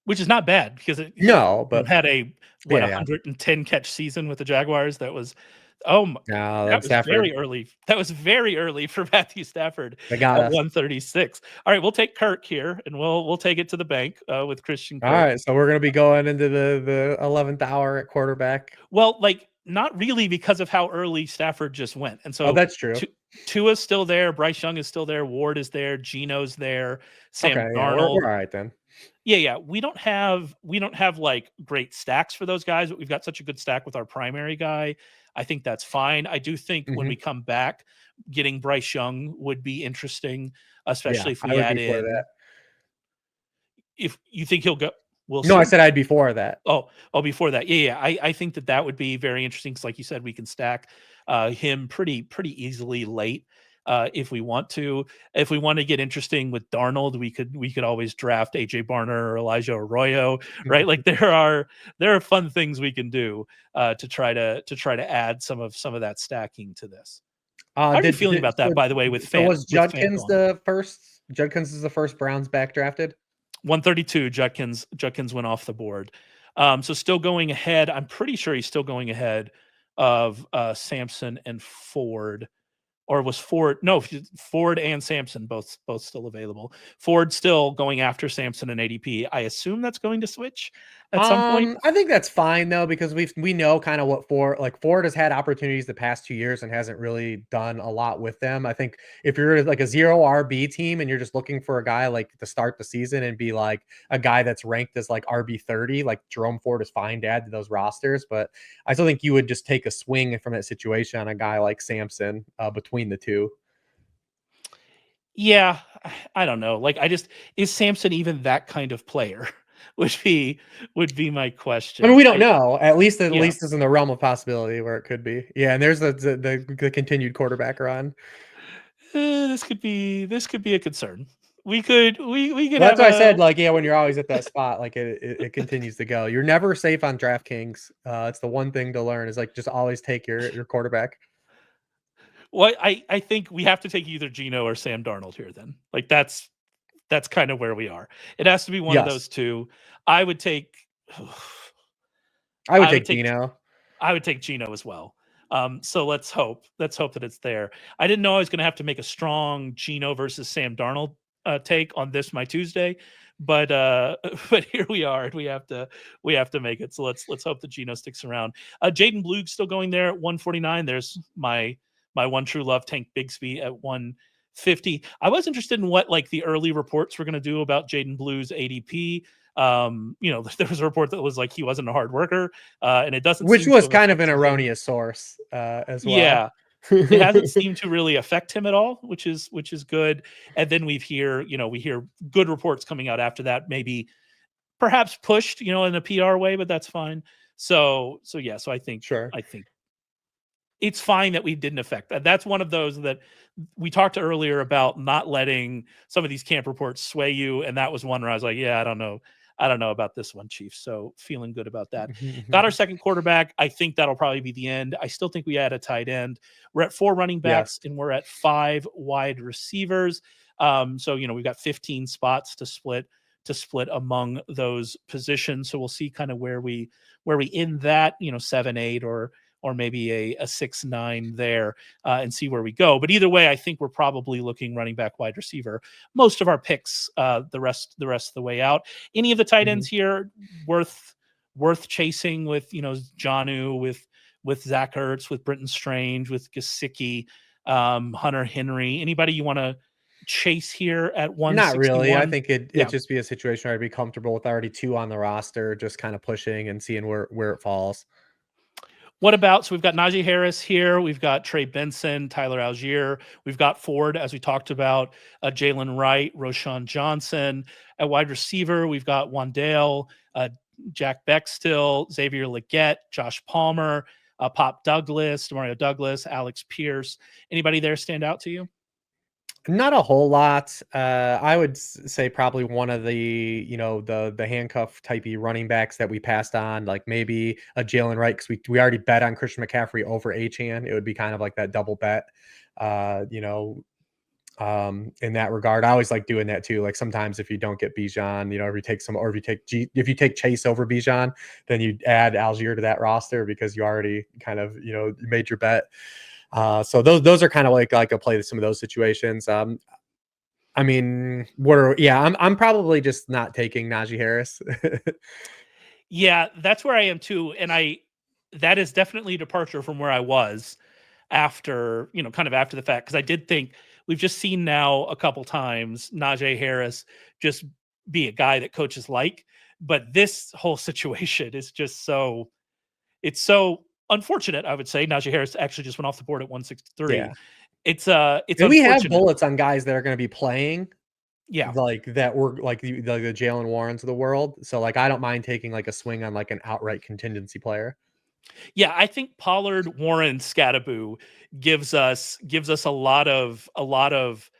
Which is not bad because it had a 110 catch season with the Jaguars. That was that was very early. That was very early for Matthew Stafford at 136. All right, we'll take Kirk here, and we'll take it to the bank with Christian Kirk. All right, so we're gonna be going into the 11th hour at quarterback. Well, like Not really, because of how early Stafford just went. And so that's true. Tua's still there, Bryce Young is still there, Ward is there, Geno's there, Sam Okay, yeah, Darnold. we're all right then. Yeah. We don't have like great stacks for those guys, but we've got such a good stack with our primary guy. I think that's fine. I do think when we come back, getting Bryce Young would be interesting, especially if we add in. That. If you think he'll go, No, I said I'd be for that. Before that. Yeah. I think that would be very interesting because, like you said, we can stack him pretty easily late if we want to. If we want to get interesting with Darnold, we could always draft AJ Barner or Elijah Arroyo, right? Like there are fun things we can do to try to add some of that stacking to this. How are you feeling about that, by the way? With was Judkins the first? Judkins is the first Browns back drafted. 132. Judkins went off the board. So still going ahead. I'm pretty sure he's still going ahead of Sampson and Ford. Or was Ford? No, Ford and Sampson both still available. Ford still going after Sampson and ADP. I assume that's going to switch at some point. I think that's fine though, because we know kind of what Ford has had opportunities the past 2 years and hasn't really done a lot with them. I think if you're like a 0 RB team and you're just looking for a guy like to start the season and be like a guy that's ranked as like RB 30, like Jerome Ford is fine to add to those rosters, but I still think you would just take a swing from that situation on a guy like Sampson between the two. Yeah, I don't know. Like, is Sampson even that kind of player? Would be my question. I mean, we don't know. At least is in the realm of possibility where it could be. Yeah, and there's the continued quarterback run. This could be a concern. We could. That's why I said, like, yeah, when you're always at that spot, like it continues to go. You're never safe on DraftKings. It's the one thing to learn is like just always take your quarterback. Well, I think we have to take either Geno or Sam Darnold here. Then, like that's kind of where we are. It has to be one of those two. I would take Geno. I would take Geno as well. So let's hope that it's there. I didn't know I was going to have to make a strong Geno versus Sam Darnold take on this my Tuesday, but here we are. We have to make it. So let's hope that Geno sticks around. Jaden Blue still going there at 149. There's my one true love, Tank Bigsby, at 150. I was interested in what like the early reports were going to do about Jaden Blue's ADP. There was a report that was like he wasn't a hard worker, and it doesn't. Which was kind of an erroneous source as well. Yeah, it hasn't seemed to really affect him at all, which is good. And then we hear good reports coming out after that, maybe perhaps pushed, in a PR way, but that's fine. So I think it's fine that we didn't affect that. That's one of those that we talked earlier about not letting some of these camp reports sway you. And that was one where I was like, yeah, I don't know about this one, Chief. So feeling good about that. Got our second quarterback. I think that'll probably be the end. I still think we add a tight end. We're at 4 running backs and we're at 5 wide receivers. So, we've got 15 spots to split among those positions. So we'll see kind of where we end that, 7, 8, or maybe a 6-9 there and see where we go. But either way, I think we're probably looking running back, wide receiver. Most of our picks, the rest of the way out. Any of the tight ends here worth chasing with, Jonu, with Zach Ertz, with Britton Strange, with Gesicki, Hunter Henry. Anybody you want to chase here at 161? Not really. I think it'd just be a situation where I'd be comfortable with already 2 on the roster, just kind of pushing and seeing where it falls. What about, so we've got Najee Harris here. We've got Trey Benson, Tyler Algier. We've got Ford, as we talked about, Jalen Wright, Roshan Johnson. At wide receiver, we've got Wandale, Jack Beckstill, Xavier Legette, Josh Palmer, Pop Douglas, Demario Douglas, Alex Pierce. Anybody there stand out to you? Not a whole lot. I would say probably one of the, the handcuff typey running backs that we passed on, like maybe a Jalen Wright, because we already bet on Christian McCaffrey over Achane. It would be kind of like that double bet, in that regard. I always like doing that too. Like sometimes if you don't get Bijan, if you take Chase over Bijan, then you add Algier to that roster because you already kind of, made your bet. So those are kind of like a play to some of those situations. I'm probably just not taking Najee Harris. Yeah, that's where I am too. And that is definitely a departure from where I was after, kind of after the fact. Cause I did think we've just seen now a couple times Najee Harris just be a guy that coaches like, but this whole situation is just it's so unfortunate. I would say Najee Harris actually just went off the board at 163. Yeah. It's And we have unfortunate. bullets on guys that are going to be playing. Yeah. Like that were like the Jalen Warrens of the world. So like I don't mind taking like a swing on like an outright contingency player. Yeah, I think Pollard, Warren, Skattebo gives us a lot of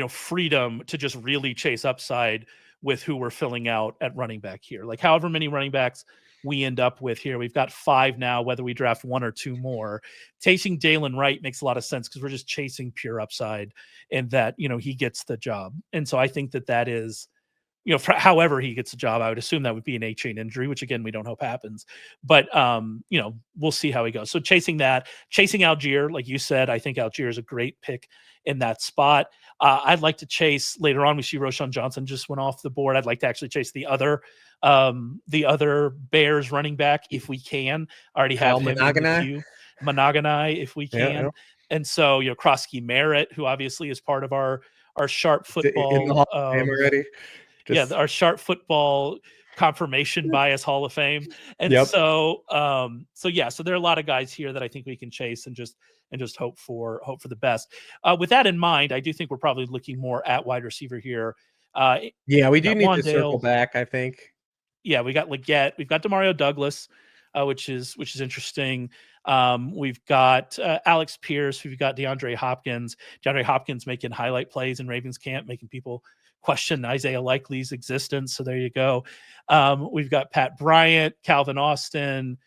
freedom to just really chase upside with who we're filling out at running back here. Like however many running backs we end up with here, we've got 5 now. Whether we draft 1 or 2 more, chasing Jalen Wright makes a lot of sense because we're just chasing pure upside, and that he gets the job. And so I think that is. However he gets a job, I would assume that would be an A-chain injury, which again, we don't hope happens, but we'll see how he goes. So chasing Algier, like you said, I think Algier is a great pick in that spot. I'd like to chase later on. We see Roschon Johnson just went off the board. I'd like to actually chase the other Bears running back if we can. I already have him in the queue. Monogonai, if we can. Yeah. And so, Croskey-Merritt, who obviously is part of our sharp football in the Hall of Fame already. Our sharp football confirmation bias Hall of Fame. And so there are a lot of guys here that I think we can chase and just hope for the best. With that in mind, I do think we're probably looking more at wide receiver here. We do need to circle back, I think. Yeah, we got Leggett, we've got Demario Douglas, which is interesting. We've got Alex Pierce, we've got DeAndre Hopkins making highlight plays in Ravens camp, making people question Isaiah Likely's existence. So there you go. We've got Pat Bryant, Calvin Austin.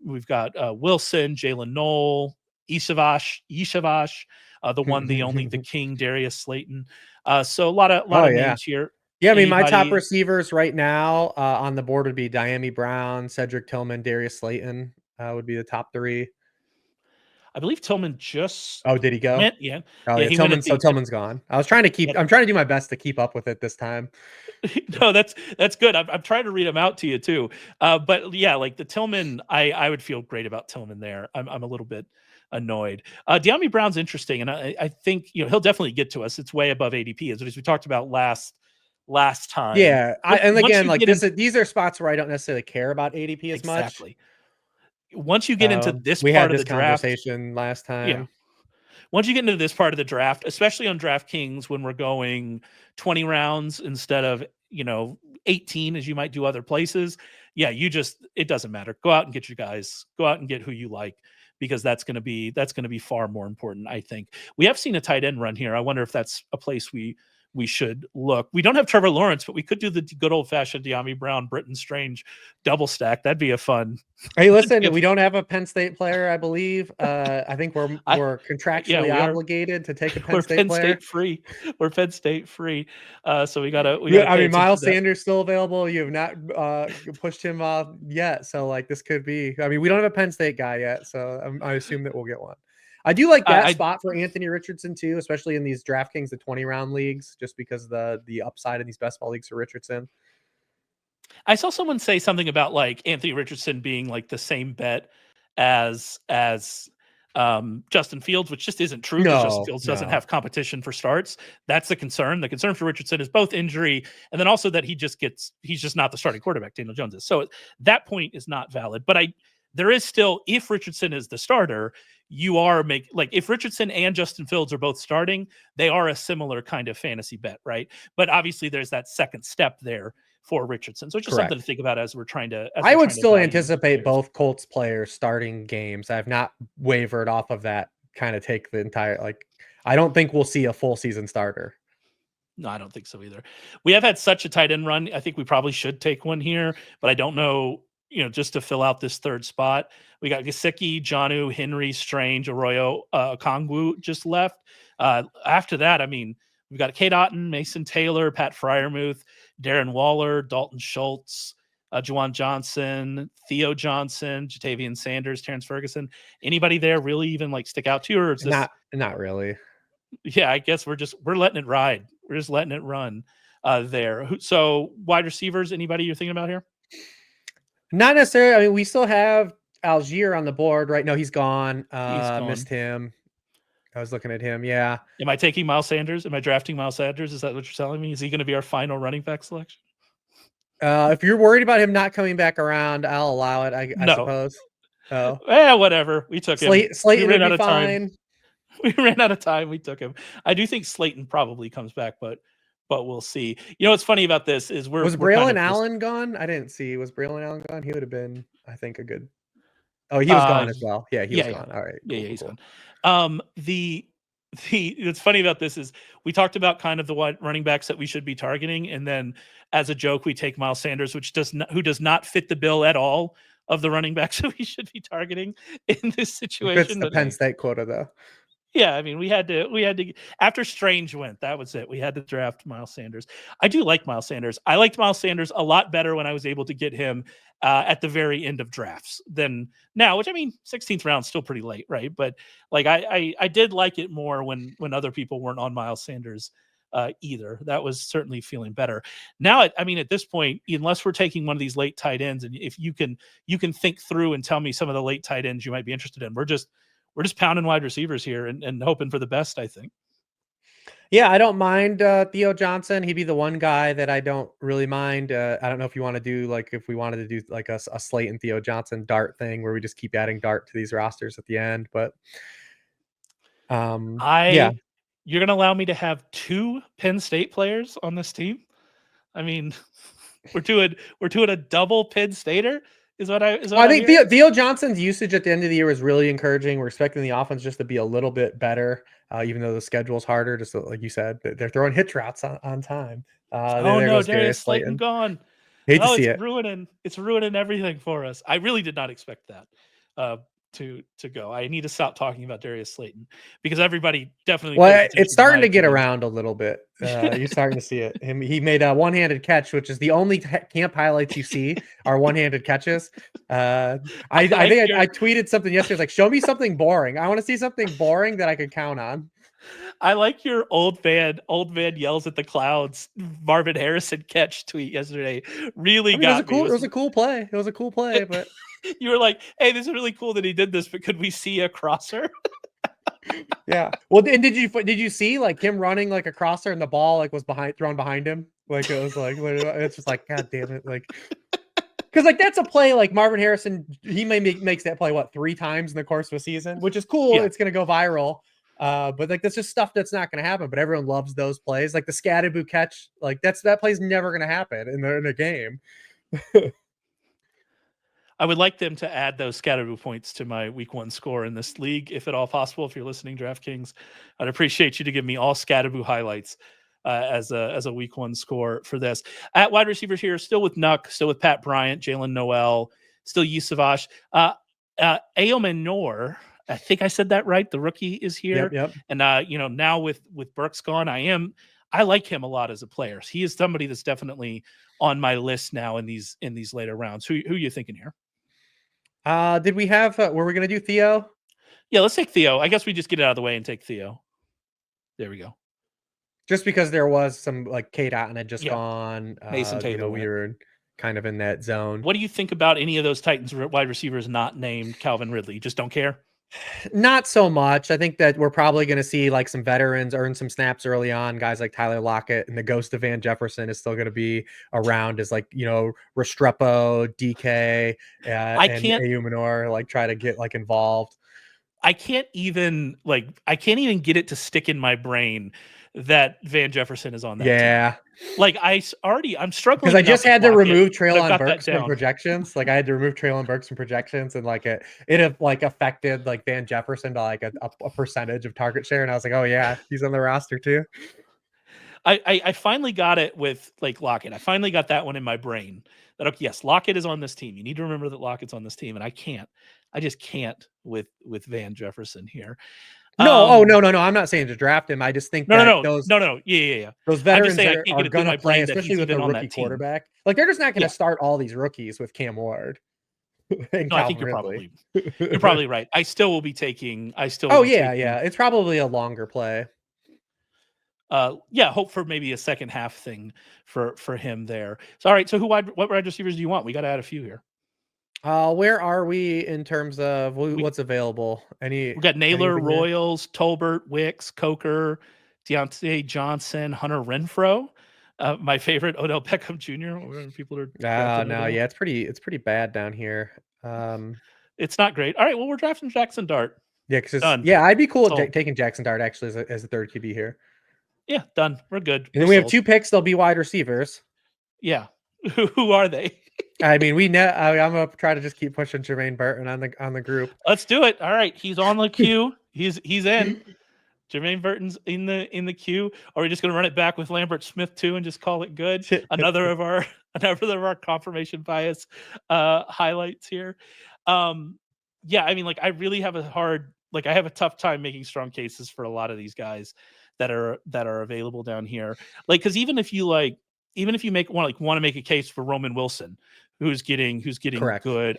We've got Wilson, Jalen Knoll, Ishavash, the one, the only, the king, Darius Slayton. So a lot of names here. Yeah, I mean, my top receivers right now on the board would be Dyami Brown, Cedric Tillman, Darius Slayton would be the top 3. I believe Tillman just. Oh, did he go? Went, yeah. Oh, yeah. Tillman's gone. I'm trying to do my best to keep up with it this time. No, that's good. I'm trying to read them out to you too. But yeah, like the Tillman, I would feel great about Tillman there. I'm a little bit annoyed. Dyami Brown's interesting, and I think he'll definitely get to us. It's way above ADP, as we talked about last time. Yeah, these are spots where I don't necessarily care about ADP as much. Exactly. Once you get into this we part had of the draft, conversation last time. Yeah. Once you get into this part of the draft, especially on DraftKings, when we're going 20 rounds instead of 18 as you might do other places, it doesn't matter. Go out and get your guys. Go out and get who you like, because that's going to be far more important. I think we have seen a tight end run here. I wonder if that's a place we should look. We don't have Trevor Lawrence, but we could do the good old fashioned Dyami Brown, Britton Strange double stack. That'd be a fun. Hey, listen, we don't have a Penn State player, I believe. I think we're contractually obligated to take a Penn State player. We're Penn State free. So we gotta. I mean, Miles Sanders still available. You have not pushed him off yet. So like this could be. I mean, we don't have a Penn State guy yet, so I assume that we'll get one. I do like that spot for Anthony Richardson too, especially in these DraftKings, the 20-round leagues, just because the upside in these best ball leagues for Richardson. I saw someone say something about like Anthony Richardson being like the same bet as Justin Fields, which just isn't true. No, Justin Fields doesn't have competition for starts. That's the concern. The concern for Richardson is both injury and then also that he's just not the starting quarterback. Daniel Jones is. So that point is not valid. But there is still, if Richardson is the starter, if Richardson and Justin Fields are both starting, they are a similar kind of fantasy bet, right? But obviously there's that second step there for Richardson. So it's just something to think about as we're trying to. I would still anticipate both Colts players starting games. I have not wavered off of that kind of take the entire, I don't think we'll see a full season starter. No, I don't think so either. We have had such a tight end run. I think we probably should take one here, but I don't know, just to fill out this third spot. We got Gesicki, Jonnu, Henry, Strange, Arroyo, Kongwu just left. After that, I mean, we've got Kate Otten, Mason Taylor, Pat Freiermuth, Darren Waller, Dalton Schultz, Juwan Johnson, Theo Johnson, Jatavian Sanders, Terrence Ferguson. Anybody there really even stick out to you? Or is this... Not really. Yeah, I guess we're letting it ride. We're just letting it run there. So wide receivers, anybody you're thinking about here? Not necessarily. I mean, we still have Algier on the board, right? No, he's gone. He's gone. Missed him. I was looking at him. Yeah. Am I taking Miles Sanders? Am I drafting Miles Sanders? Is that what you're telling me? Is he going to be our final running back selection? If you're worried about him not coming back around, I'll allow it. I No. suppose. Oh, Whatever. We took him. Slayton We ran would out be of time. fine. We ran out of time. We took him. I do think Slayton probably comes back, but we'll see. You know what's funny about this is Was Braylon Allen gone? I didn't see. Was Braylon Allen gone? He would have been, I think, a good. Oh, he was gone as well. Yeah, he was gone. All right. Cool, he's gone. The what's funny about this is we talked about kind of the running backs that we should be targeting, and then as a joke, we take Miles Sanders, who does not fit the bill at all of the running backs that we should be targeting in this situation. Fits the Penn State quota, though. Yeah, I mean, we had to after Strange went, that was it. We had to draft Miles Sanders. I do like Miles Sanders. I liked Miles Sanders a lot better when I was able to get him at the very end of drafts than now, which I mean, 16th round still pretty late, right? But like I did like it more when other people weren't on Miles Sanders either. That was certainly feeling better. Now, I mean, at this point, unless we're taking one of these late tight ends, and if you can think through and tell me some of the late tight ends you might be interested in, we're just pounding wide receivers here and hoping for the best, I think. Yeah, I don't mind Theo Johnson. He'd be the one guy that I don't really mind. I don't know if you want to do if we wanted to do like a Slayton Theo Johnson dart thing where we just keep adding dart to these rosters at the end. But yeah, you're gonna allow me to have 2 Penn State players on this team? I mean, we're doing a double Penn Stater. I think Theo Johnson's usage at the end of the year was really encouraging. We're expecting the offense just to be a little bit better, even though the schedule's harder. Just like you said, they're throwing hitch routes on time. Darius Slayton gone. Hate to see it. It's ruining everything for us. I really did not expect that to go. I need to stop talking about Darius Slayton because everybody definitely. Well, it's starting to get around a little bit. You're starting to see it. He made a one-handed catch, which is the only camp highlights you see are one-handed catches. I tweeted something yesterday. Like, show me something boring. I want to see something boring that I could count on. I like your old man yells at the clouds Marvin Harrison catch tweet yesterday. Really got me. It was a cool play. It was a cool play, but you were like, "Hey, this is really cool that he did this, but could we see a crosser?" Yeah. Well, and did you see like him running like a crosser and the ball was thrown behind him? Like it was like it's just like, God damn it, like. Because that's a play like Marvin Harrison, he makes that play 3 times in the course of a season, which is cool. Yeah. It's gonna go viral. But that's just stuff that's not going to happen. But everyone loves those plays, like the Skattebo catch. Like that play's never going to happen in a game. I would like them to add those Skattebo points to my week 1 score in this league, if at all possible. If you're listening, DraftKings, I'd appreciate you to give me all Skattebo highlights as a week 1 score for this. At wide receivers here, still with Nuck, still with Pat Bryant, Jalen Noel, still Yusavash, Aomanor. I think I said that right. The rookie is here. Yep. And now with Burks gone, I like him a lot as a player. He is somebody that's definitely on my list now in these later rounds. Who are you thinking here? Did we have were we going to do Theo? Yeah, let's take Theo. I guess we just get it out of the way and take Theo. There we go. Just because there was some K-Dot and had just gone. Mason Taylor. We were kind of in that zone. What do you think about any of those Titans wide receivers not named Calvin Ridley? You just don't care? Not so much. I think that we're probably going to see some veterans earn some snaps early on. Guys like Tyler Lockett and the ghost of Van Jefferson is still going to be around as Restrepo, DK, and Aomanor try to get I involved. can't even get it to stick in my brain that Van Jefferson is on that team. I'm struggling because I just had to remove Treylon Burks from projections. I had to remove Treylon Burks from projections, and it have affected Van Jefferson to a percentage of target share, and I was like, oh yeah, he's on the roster too. I finally got it with Lockett. I finally got that one in my brain that yes, Lockett is on this team. You need to remember that Lockett's on this team, and I just can't with Van Jefferson here. No, no. I'm not saying to draft him. I just think no. Yeah. Those veterans that are going to play, especially with a rookie quarterback, they're just not going to start all these rookies with Cam Ward. I think you're probably right. I still will be taking. It's probably a longer play. Hope for maybe a second half thing for him there. So all right. So what wide receivers do you want? We got to add a few here. Where are we in terms of what's available? We got Naylor, Anything there? Royals, Tolbert, Wicks, Coker, Deontay Johnson, Hunter Renfro. My favorite, Odell Beckham Jr. Where people are drafting No, Odell. yeah, it's pretty bad down here. It's not great. All right, well, we're drafting Jaxson Dart. Yeah, because Done. I'd be cool Sold. taking Jaxson Dart actually as a third QB here. Yeah, done. We're good. And then we have 2 picks. They'll be wide receivers. Yeah. Who are they? I mean, we know. I'm gonna try to just keep pushing Jermaine Burton on the group. Let's do it. All right, he's on the queue. He's in. Jermaine Burton's in the queue. Are we just going to run it back with Lambert Smith too and just call it good? Another of our confirmation bias highlights here. Yeah, I mean, like I really have I have a tough time making strong cases for a lot of these guys that are available down here. Like, because even if you want to make a case for Roman Wilson, who's getting Correct. good.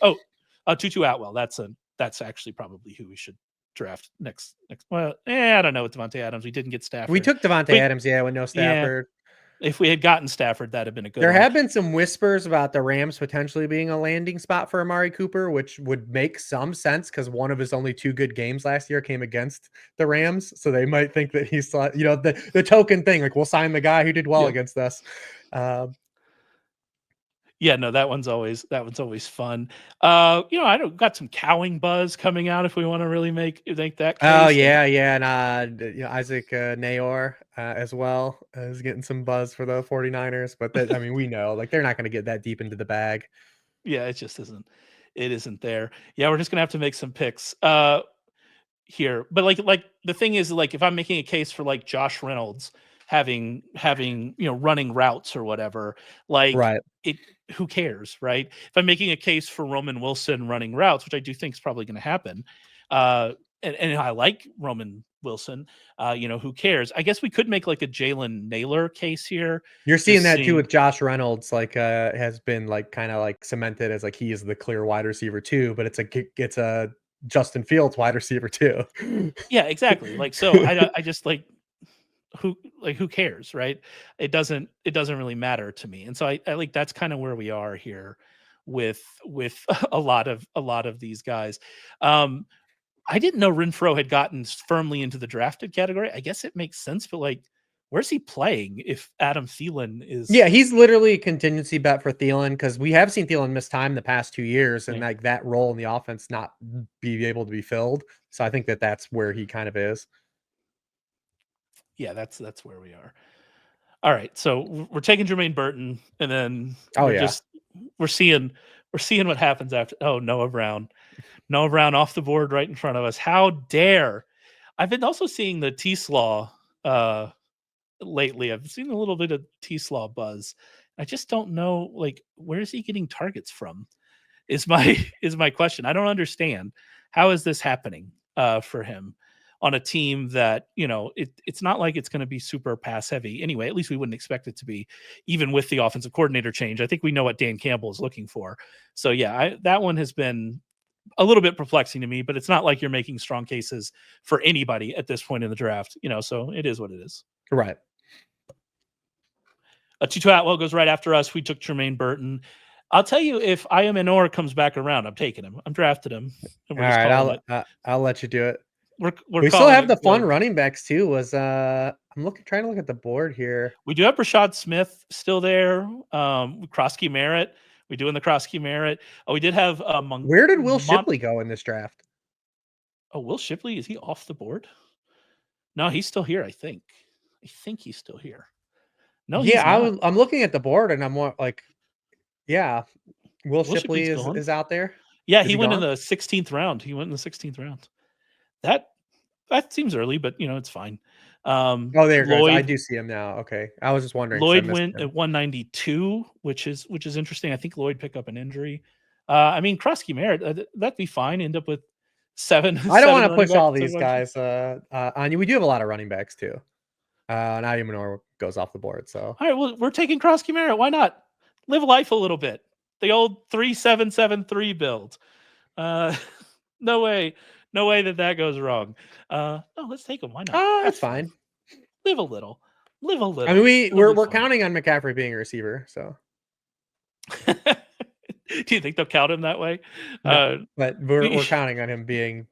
Tutu Atwell. That's actually probably who we should draft next. Well, I don't know with Davante Adams. We didn't get Stafford. We took Davante Adams, with no Stafford. Yeah, if we had gotten Stafford, that'd have been a good. There have been some whispers about the Rams potentially being a landing spot for Amari Cooper, which would make some sense because one of his only 2 good games last year came against the Rams, so they might think that he's the token thing, like we'll sign the guy who did well against us. Yeah, no, that one's always fun. I got some cowing buzz coming out if we want to really make that case. Oh yeah, and Isaac Nayor as well is getting some buzz for the 49ers, but I mean, we know like they're not going to get that deep into the bag. Yeah, it just isn't. It isn't there. Yeah, we're just gonna have to make some picks here. But like the thing is, like if I'm making a case for like Josh Reynolds having running routes or whatever, like right. Who cares, right? If I'm making a case for Roman Wilson running routes, which I do think is probably going to happen, and I like Roman Wilson, who cares? I guess we could make like a Jalen Naylor case here. You're seeing that too with Josh Reynolds, like has been like kind of like cemented as like he is the clear wide receiver too, but it's a Justin Fields wide receiver too. Yeah, exactly. Like so, I just like who cares, right? It doesn't really matter to me. And so I like that's kind of where we are here with a lot of these guys. I didn't know Renfro had gotten firmly into the drafted category. I guess it makes sense, but like where's he playing if Adam Thielen is? Yeah, he's literally a contingency bet for Thielen because we have seen Thielen miss time the past 2 years and like that role in the offense not be able to be filled. So I think that's where he kind of is. Yeah, that's where we are. All right, so we're taking Jermaine Burton, and then we're seeing what happens after. Oh, Noah Brown off the board right in front of us. How dare! I've been also seeing the T-Slaw lately. I've seen a little bit of T-Slaw buzz. I just don't know, like, where is he getting targets from? Is my question. I don't understand. How is this happening for him on a team that, it's not like it's going to be super pass heavy anyway. At least we wouldn't expect it to be, even with the offensive coordinator change. I think we know what Dan Campbell is looking for. So yeah, that one has been a little bit perplexing to me, but it's not like you're making strong cases for anybody at this point in the draft, so it is what it is. Right. Tutu Atwell goes right after us. We took Jermaine Burton. I'll tell you, if Ayamenor comes back around, I'm taking him. I'm drafting him. All right, I'll let you do it. We still have the fun running backs too. I'm trying to look at the board here. We do have Rashad Smith still there. Croskey-Merritt. We doing the Croskey-Merritt. Oh, we did have Where did Will Shipley go in this draft? Oh, Will Shipley, is he off the board? No, he's still here. I think he's still here. No, yeah, I'm looking at the board and I'm more like, yeah, Will Shipley is out there. Yeah, he went in the 16th round. That seems early, but it's fine. There it goes. I do see him now. Okay, I was just wondering. Lloyd went at 192, which is interesting. I think Lloyd picked up an injury. I mean, Croskey-Merritt, that'd be fine. End up with 7. I don't want to push all these guys on you. We do have a lot of running backs too. And Ayamenor goes off the board. So all right, well, we're taking Croskey-Merritt. Why not live life a little bit? The old 3-7-7-3 build. No way that goes wrong. No, let's take him. Why not? That's fine. Live a little. I mean, we're counting on McCaffrey being a receiver, so Do you think they'll count him that way? No, but we're counting on him being,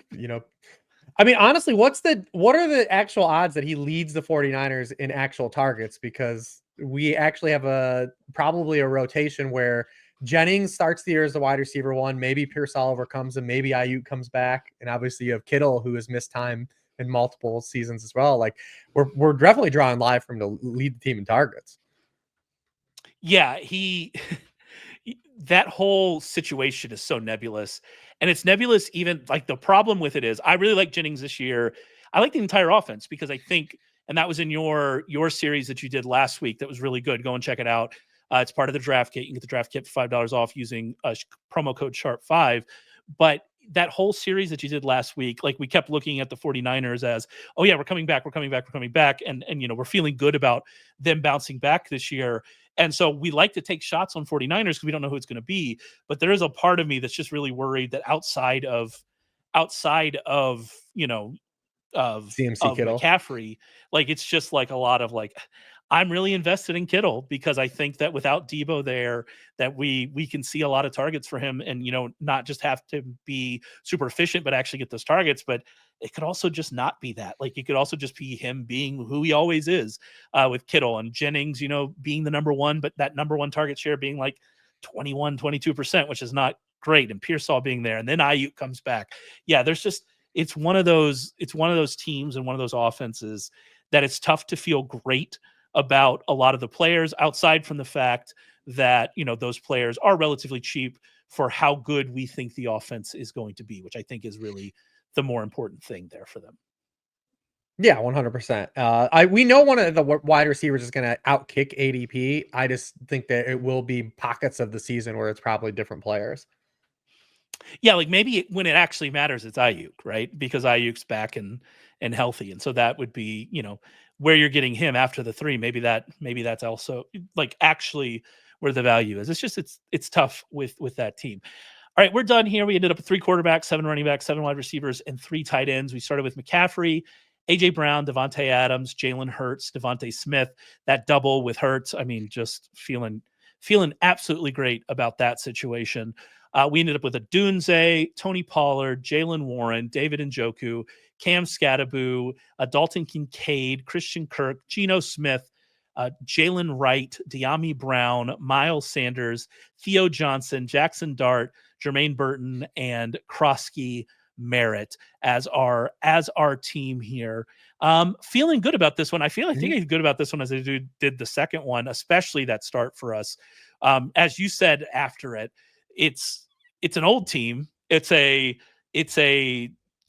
I mean, honestly, what are the actual odds that he leads the 49ers in actual targets? Because we actually have probably a rotation where Jennings starts the year as the wide receiver one, maybe Pierce Oliver comes and maybe Ayuk comes back. And obviously you have Kittle, who has missed time in multiple seasons as well. Like we're definitely drawing live from to lead the team in targets. Yeah, that whole situation is so nebulous. And it's nebulous even like the problem with it is I really like Jennings this year. I like the entire offense because I think, and that was in your series that you did last week that was really good. Go and check it out. It's part of the draft kit. You can get the draft kit for $5 off using promo code Sharp5. But that whole series that you did last week, like we kept looking at the 49ers as, oh yeah, we're coming back. And we're feeling good about them bouncing back this year. And so we like to take shots on 49ers because we don't know who it's going to be. But there is a part of me that's just really worried that outside of CMC Kittle, McCaffrey, like it's just like a lot of like, I'm really invested in Kittle because I think that without Debo there, that we can see a lot of targets for him and, not just have to be super efficient, but actually get those targets. But it could also just not be that. Like it could also just be him being who he always is with Kittle and Jennings, being the number one, but that number one target share being like 22%, which is not great. And Pearsall being there. And then Ayuk comes back. Yeah, it's one of those teams and one of those offenses that it's tough to feel great about a lot of the players outside from the fact that, those players are relatively cheap for how good we think the offense is going to be, which I think is really the more important thing there for them. Yeah, 100%. We know one of the wide receivers is going to outkick ADP. I just think that it will be pockets of the season where it's probably different players. Yeah, like maybe when it actually matters, it's Ayuk, right? Because Ayuk's back and healthy, and so that would be, where you're getting him after the 3. Maybe that's also like actually where the value is. It's just it's tough with that team. All right, we're done here. We ended up with 3 quarterbacks, 7 running backs, 7 wide receivers, and 3 tight ends. We started with McCaffrey, AJ Brown, Davante Adams, Jalen Hurts, Devontae Smith. That double with Hurts, I mean, just feeling absolutely great about that situation. We ended up with Odunze, Tony Pollard, Jalen Warren, David Njoku, Cam Skattebo, Dalton Kincaid, Christian Kirk, Geno Smith, Jalen Wright, Dyami Brown, Miles Sanders, Theo Johnson, Jaxson Dart, Jermaine Burton, and Croskey-Merritt as our team here. Feeling good about this one. I think I'm good about this one as I did the second one, especially that start for us. As you said after it, it's an old team. It's a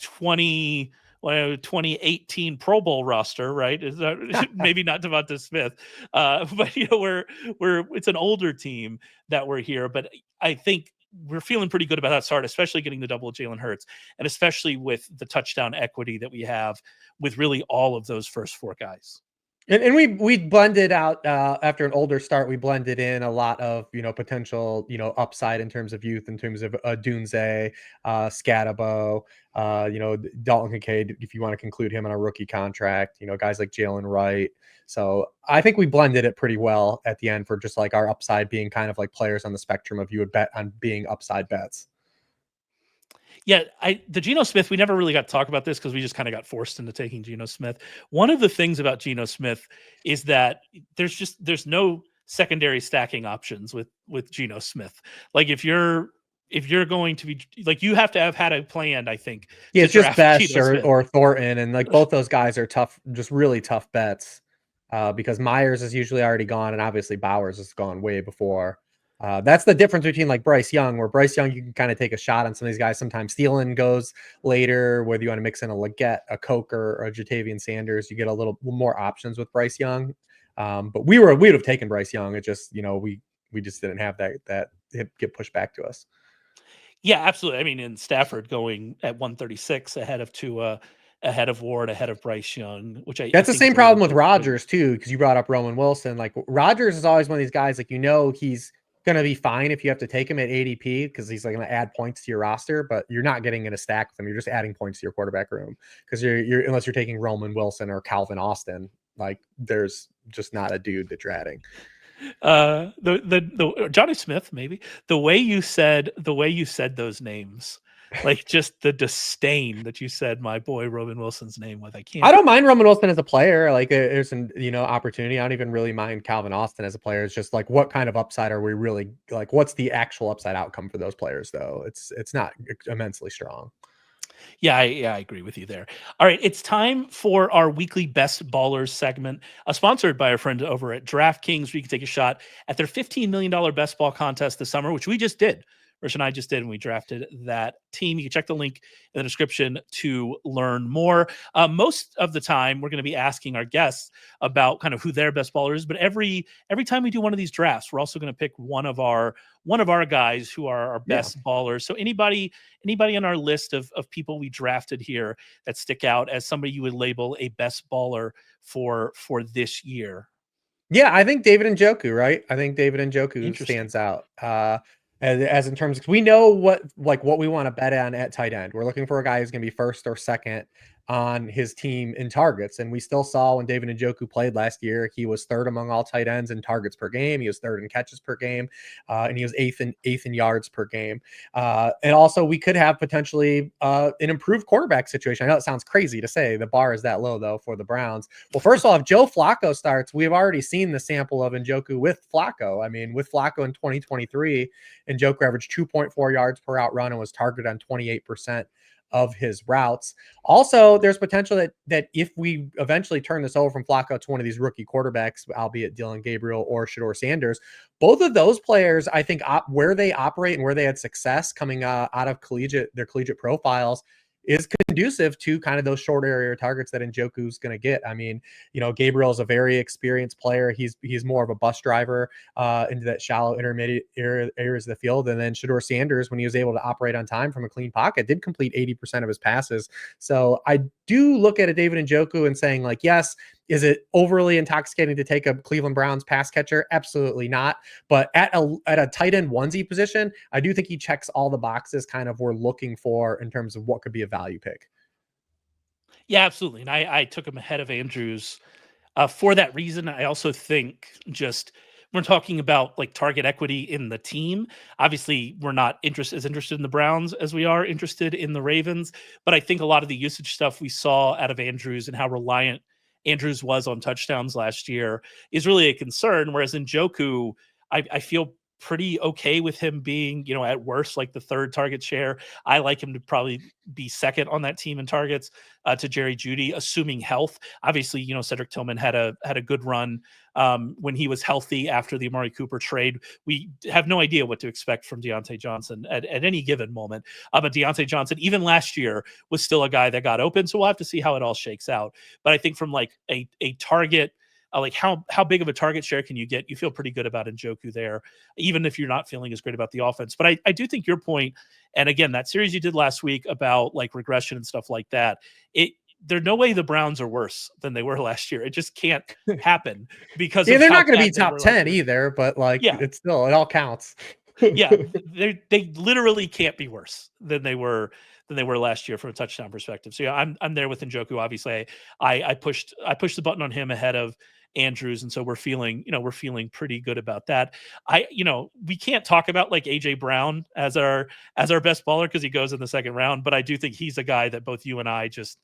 2018 Pro Bowl roster, right? Is that maybe not DeVonta Smith, but it's an older team that we're here. But I think we're feeling pretty good about that start, especially getting the double of Jalen Hurts, and especially with the touchdown equity that we have with really all of those first 4 guys. And we blended out after an older start. We blended in a lot of potential upside in terms of youth, in terms of Odunze, Skattebo, Dalton Kincaid, if you want to conclude him on a rookie contract. Guys like Jalen Wright. So I think we blended it pretty well at the end for just like our upside being kind of like players on the spectrum of you would bet on being upside bets. Yeah, the Geno Smith, we never really got to talk about this because we just kind of got forced into taking Geno Smith. One of the things about Geno Smith is that there's no secondary stacking options with Geno Smith. Like if you're going to be like, you have to have had a plan, I think. Yeah, it's just Best or Thornton, and like both those guys are tough, just really tough bets because Myers is usually already gone, and obviously Bowers has gone way before. That's the difference between like Bryce Young, where Bryce Young, you can kind of take a shot on some of these guys. Sometimes Thielen goes later, whether you want to mix in a Leggett, a Coker, or a Jatavian Sanders, you get a little more options with Bryce Young. But we would have taken Bryce Young. It just, we just didn't have that get pushed back to us. Yeah, absolutely. I mean, in Stafford going at 136 ahead of Tua, ahead of Ward, ahead of Bryce Young, that's the same problem with Rodgers too, because you brought up Roman Wilson. Like Rodgers is always one of these guys, like he's going to be fine if you have to take him at ADP because he's like going to add points to your roster, but you're not getting in a stack with him. You're just adding points to your quarterback room because you're unless you're taking Roman Wilson or Calvin Austin, like there's just not a dude that you're adding. The Johnny Smith, maybe the way you said those names, like just the disdain that you said my boy Roman Wilson's name with. I I can't. don't mind Roman Wilson as a player. Like there's some, opportunity. I don't even really mind Calvin Austin as a player. It's just like, what kind of upside are we really like? What's the actual upside outcome for those players though? It's not immensely strong. Yeah, I agree with you there. All right, it's time for our weekly Best Ballers segment, sponsored by our friend over at DraftKings, where you can take a shot at their $15 million Best Ball contest this summer, which we just did. Rich and I just did, and we drafted that team. You can check the link in the description to learn more. Most of the time, we're going to be asking our guests about kind of who their best baller is, but every time we do one of these drafts, we're also going to pick one of our guys who are our best ballers. So anybody on our list of people we drafted here that stick out as somebody you would label a best baller for this year? Yeah, I think David Njoku, right? I think David Njoku stands out. As in terms, we know what we want to bet on at tight end. We're looking for a guy who's going to be first or second on his team in targets. And we still saw when David Njoku played last year, he was third among all tight ends in targets per game. He was third in catches per game, and he was eighth in yards per game. And also, we could have potentially an improved quarterback situation. I know it sounds crazy to say. The bar is that low, though, for the Browns. Well, first of all, if Joe Flacco starts, we've already seen the sample of Njoku with Flacco. I mean, with Flacco in 2023, Njoku averaged 2.4 yards per out run and was targeted on 28% of his routes. Also, there's potential that if we eventually turn this over from Flacco to one of these rookie quarterbacks, albeit Dylan Gabriel or Shedeur Sanders, both of those players, I think, where they operate and where they had success coming out of their collegiate profiles is conducive to kind of those short area targets that Njoku's going to get. I mean, Gabriel is a very experienced player. He's more of a bus driver into that shallow intermediate areas of the field. And then Shedeur Sanders, when he was able to operate on time from a clean pocket, did complete 80% of his passes. So I do look at a David Njoku and saying, like, yes, is it overly intoxicating to take a Cleveland Browns pass catcher? Absolutely not. But at a tight end onesie position, I do think he checks all the boxes kind of we're looking for in terms of what could be a value pick. Yeah, absolutely. And I took him ahead of Andrews for that reason. I also think just we're talking about like target equity in the team. Obviously, we're not as interested in the Browns as we are interested in the Ravens. But I think a lot of the usage stuff we saw out of Andrews and how reliant Andrews was on touchdowns last year is really a concern. Whereas in Njoku, I feel pretty okay with him being, at worst, like the third target share. I like him to probably be second on that team in targets to Jerry Jeudy, assuming health. Obviously, Cedric Tillman had a good run when he was healthy after the Amari Cooper trade. We have no idea what to expect from Deontay Johnson at any given moment. But Deontay Johnson, even last year, was still a guy that got open. So we'll have to see how it all shakes out. But I think from like a target, like how big of a target share can you get? You feel pretty good about Njoku there, even if you're not feeling as great about the offense. But I do think your point, and again, that series you did last week about like regression and stuff like that, there's no way the Browns are worse than they were last year. It just can't happen because they're not going to be top 10 either, but it all counts. Yeah, they literally can't be worse than they were last year from a touchdown perspective. So yeah, I'm there with Njoku. Obviously, I pushed the button on him ahead of Andrews, and so we're feeling pretty good about that. We can't talk about like AJ Brown as our best baller because he goes in the second round, but I do think he's a guy that both you and I just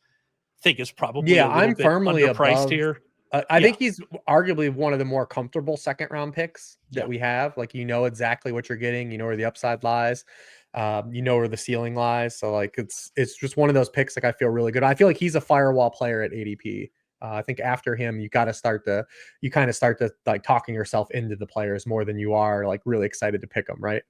think is probably a little bit firmly underpriced above here. I think he's arguably one of the more comfortable second round picks that we have. Like, exactly what you're getting, where the upside lies, where the ceiling lies. So like, it's just one of those picks. Like, I feel really good. I feel like he's a firewall player at ADP. I think after him, you kind of start to like talking yourself into the players more than you are like really excited to pick them. Right.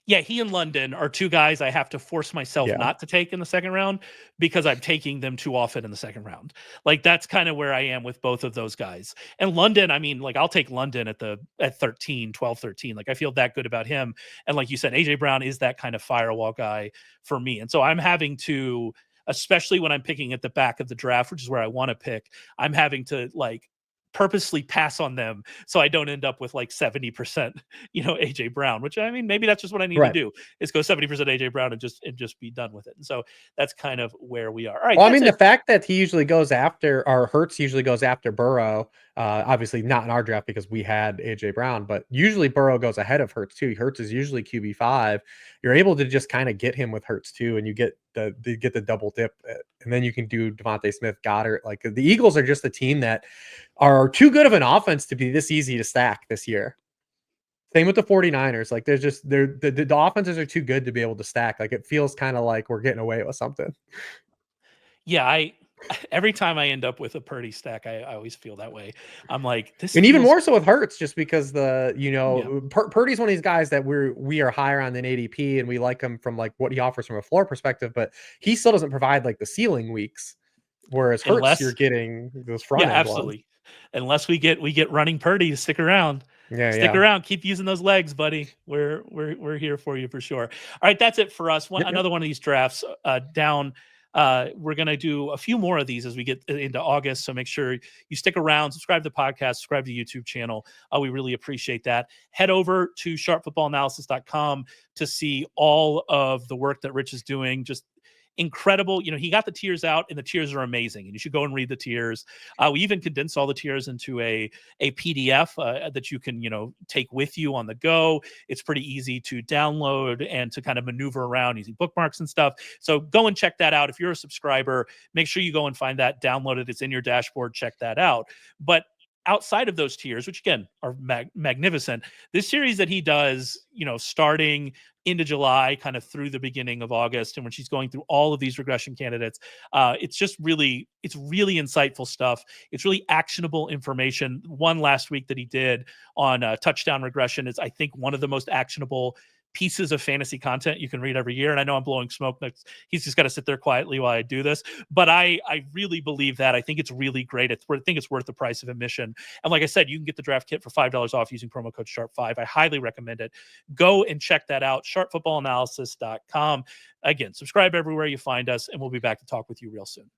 Yeah, he and London are two guys I have to force myself not to take in the second round because I'm taking them too often in the second round. Like, that's kind of where I am with both of those guys. And London, I mean, like, I'll take London at 12, 13. Like, I feel that good about him. And like you said, AJ Brown is that kind of firewall guy for me. And so I'm having to, especially when I'm picking at the back of the draft, which is where I want to pick, I'm having to like purposely pass on them so I don't end up with like 70%, AJ Brown, which I mean, maybe that's just what I need to do is go 70% AJ Brown and just be done with it. And so that's kind of where we are. All right. Well, I mean, the fact that he usually goes after, or Hurts usually goes after Burrow, Obviously not in our draft because we had AJ Brown, but usually Burrow goes ahead of Hurts too. Hurts is usually QB5. You're able to just kind of get him with Hurts too, and you get the double dip, and then you can do DeVonta Smith, Goddard. Like the Eagles are just a team that are too good of an offense to be this easy to stack this year. Same with the 49ers. Like there's just the offenses are too good to be able to stack. Like it feels kind of like we're getting away with something. Yeah, every time I end up with a Purdy stack, I always feel that way. I'm like, this, and even feels, more so with Hurts, just because Yeah. Purdy's one of these guys that we are higher on than ADP, and we like him from like what he offers from a floor perspective, but he still doesn't provide like the ceiling weeks. Whereas Hurts, you're getting those front end absolutely. ones. Unless we get running Purdy to stick around. Stick around, keep using those legs, buddy. We're here for you for sure. All right, that's it for us. Another one of these drafts down. We're going to do a few more of these as we get into August. So make sure you stick around, subscribe to the podcast, subscribe to the YouTube channel. We really appreciate that. Head over to sharpfootballanalysis.com to see all of the work that Rich is doing. Just incredible. He got the tiers out, and the tiers are amazing, and you should go and read the tiers. We even condensed all the tiers into a PDF that you can take with you on the go. It's pretty easy to download and to kind of maneuver around using bookmarks and stuff. So go and check that out. If you're a subscriber, make sure you go and find that, download it. It's in your dashboard. Check that out. But outside of those tiers, which again are magnificent, this series that he does, starting into July, kind of through the beginning of August, and when she's going through all of these regression candidates, it's really insightful stuff. It's really actionable information. One last week that he did on touchdown regression is, I think, one of the most actionable pieces of fantasy content you can read every year. And I know I'm blowing smoke. He's just got to sit there quietly while I do this. But I really believe that. I think it's really great. I think it's worth the price of admission. And like I said, you can get the draft kit for $5 off using promo code SHARP5. I highly recommend it. Go and check that out. sharpfootballanalysis.com. Again, subscribe everywhere you find us, and we'll be back to talk with you real soon.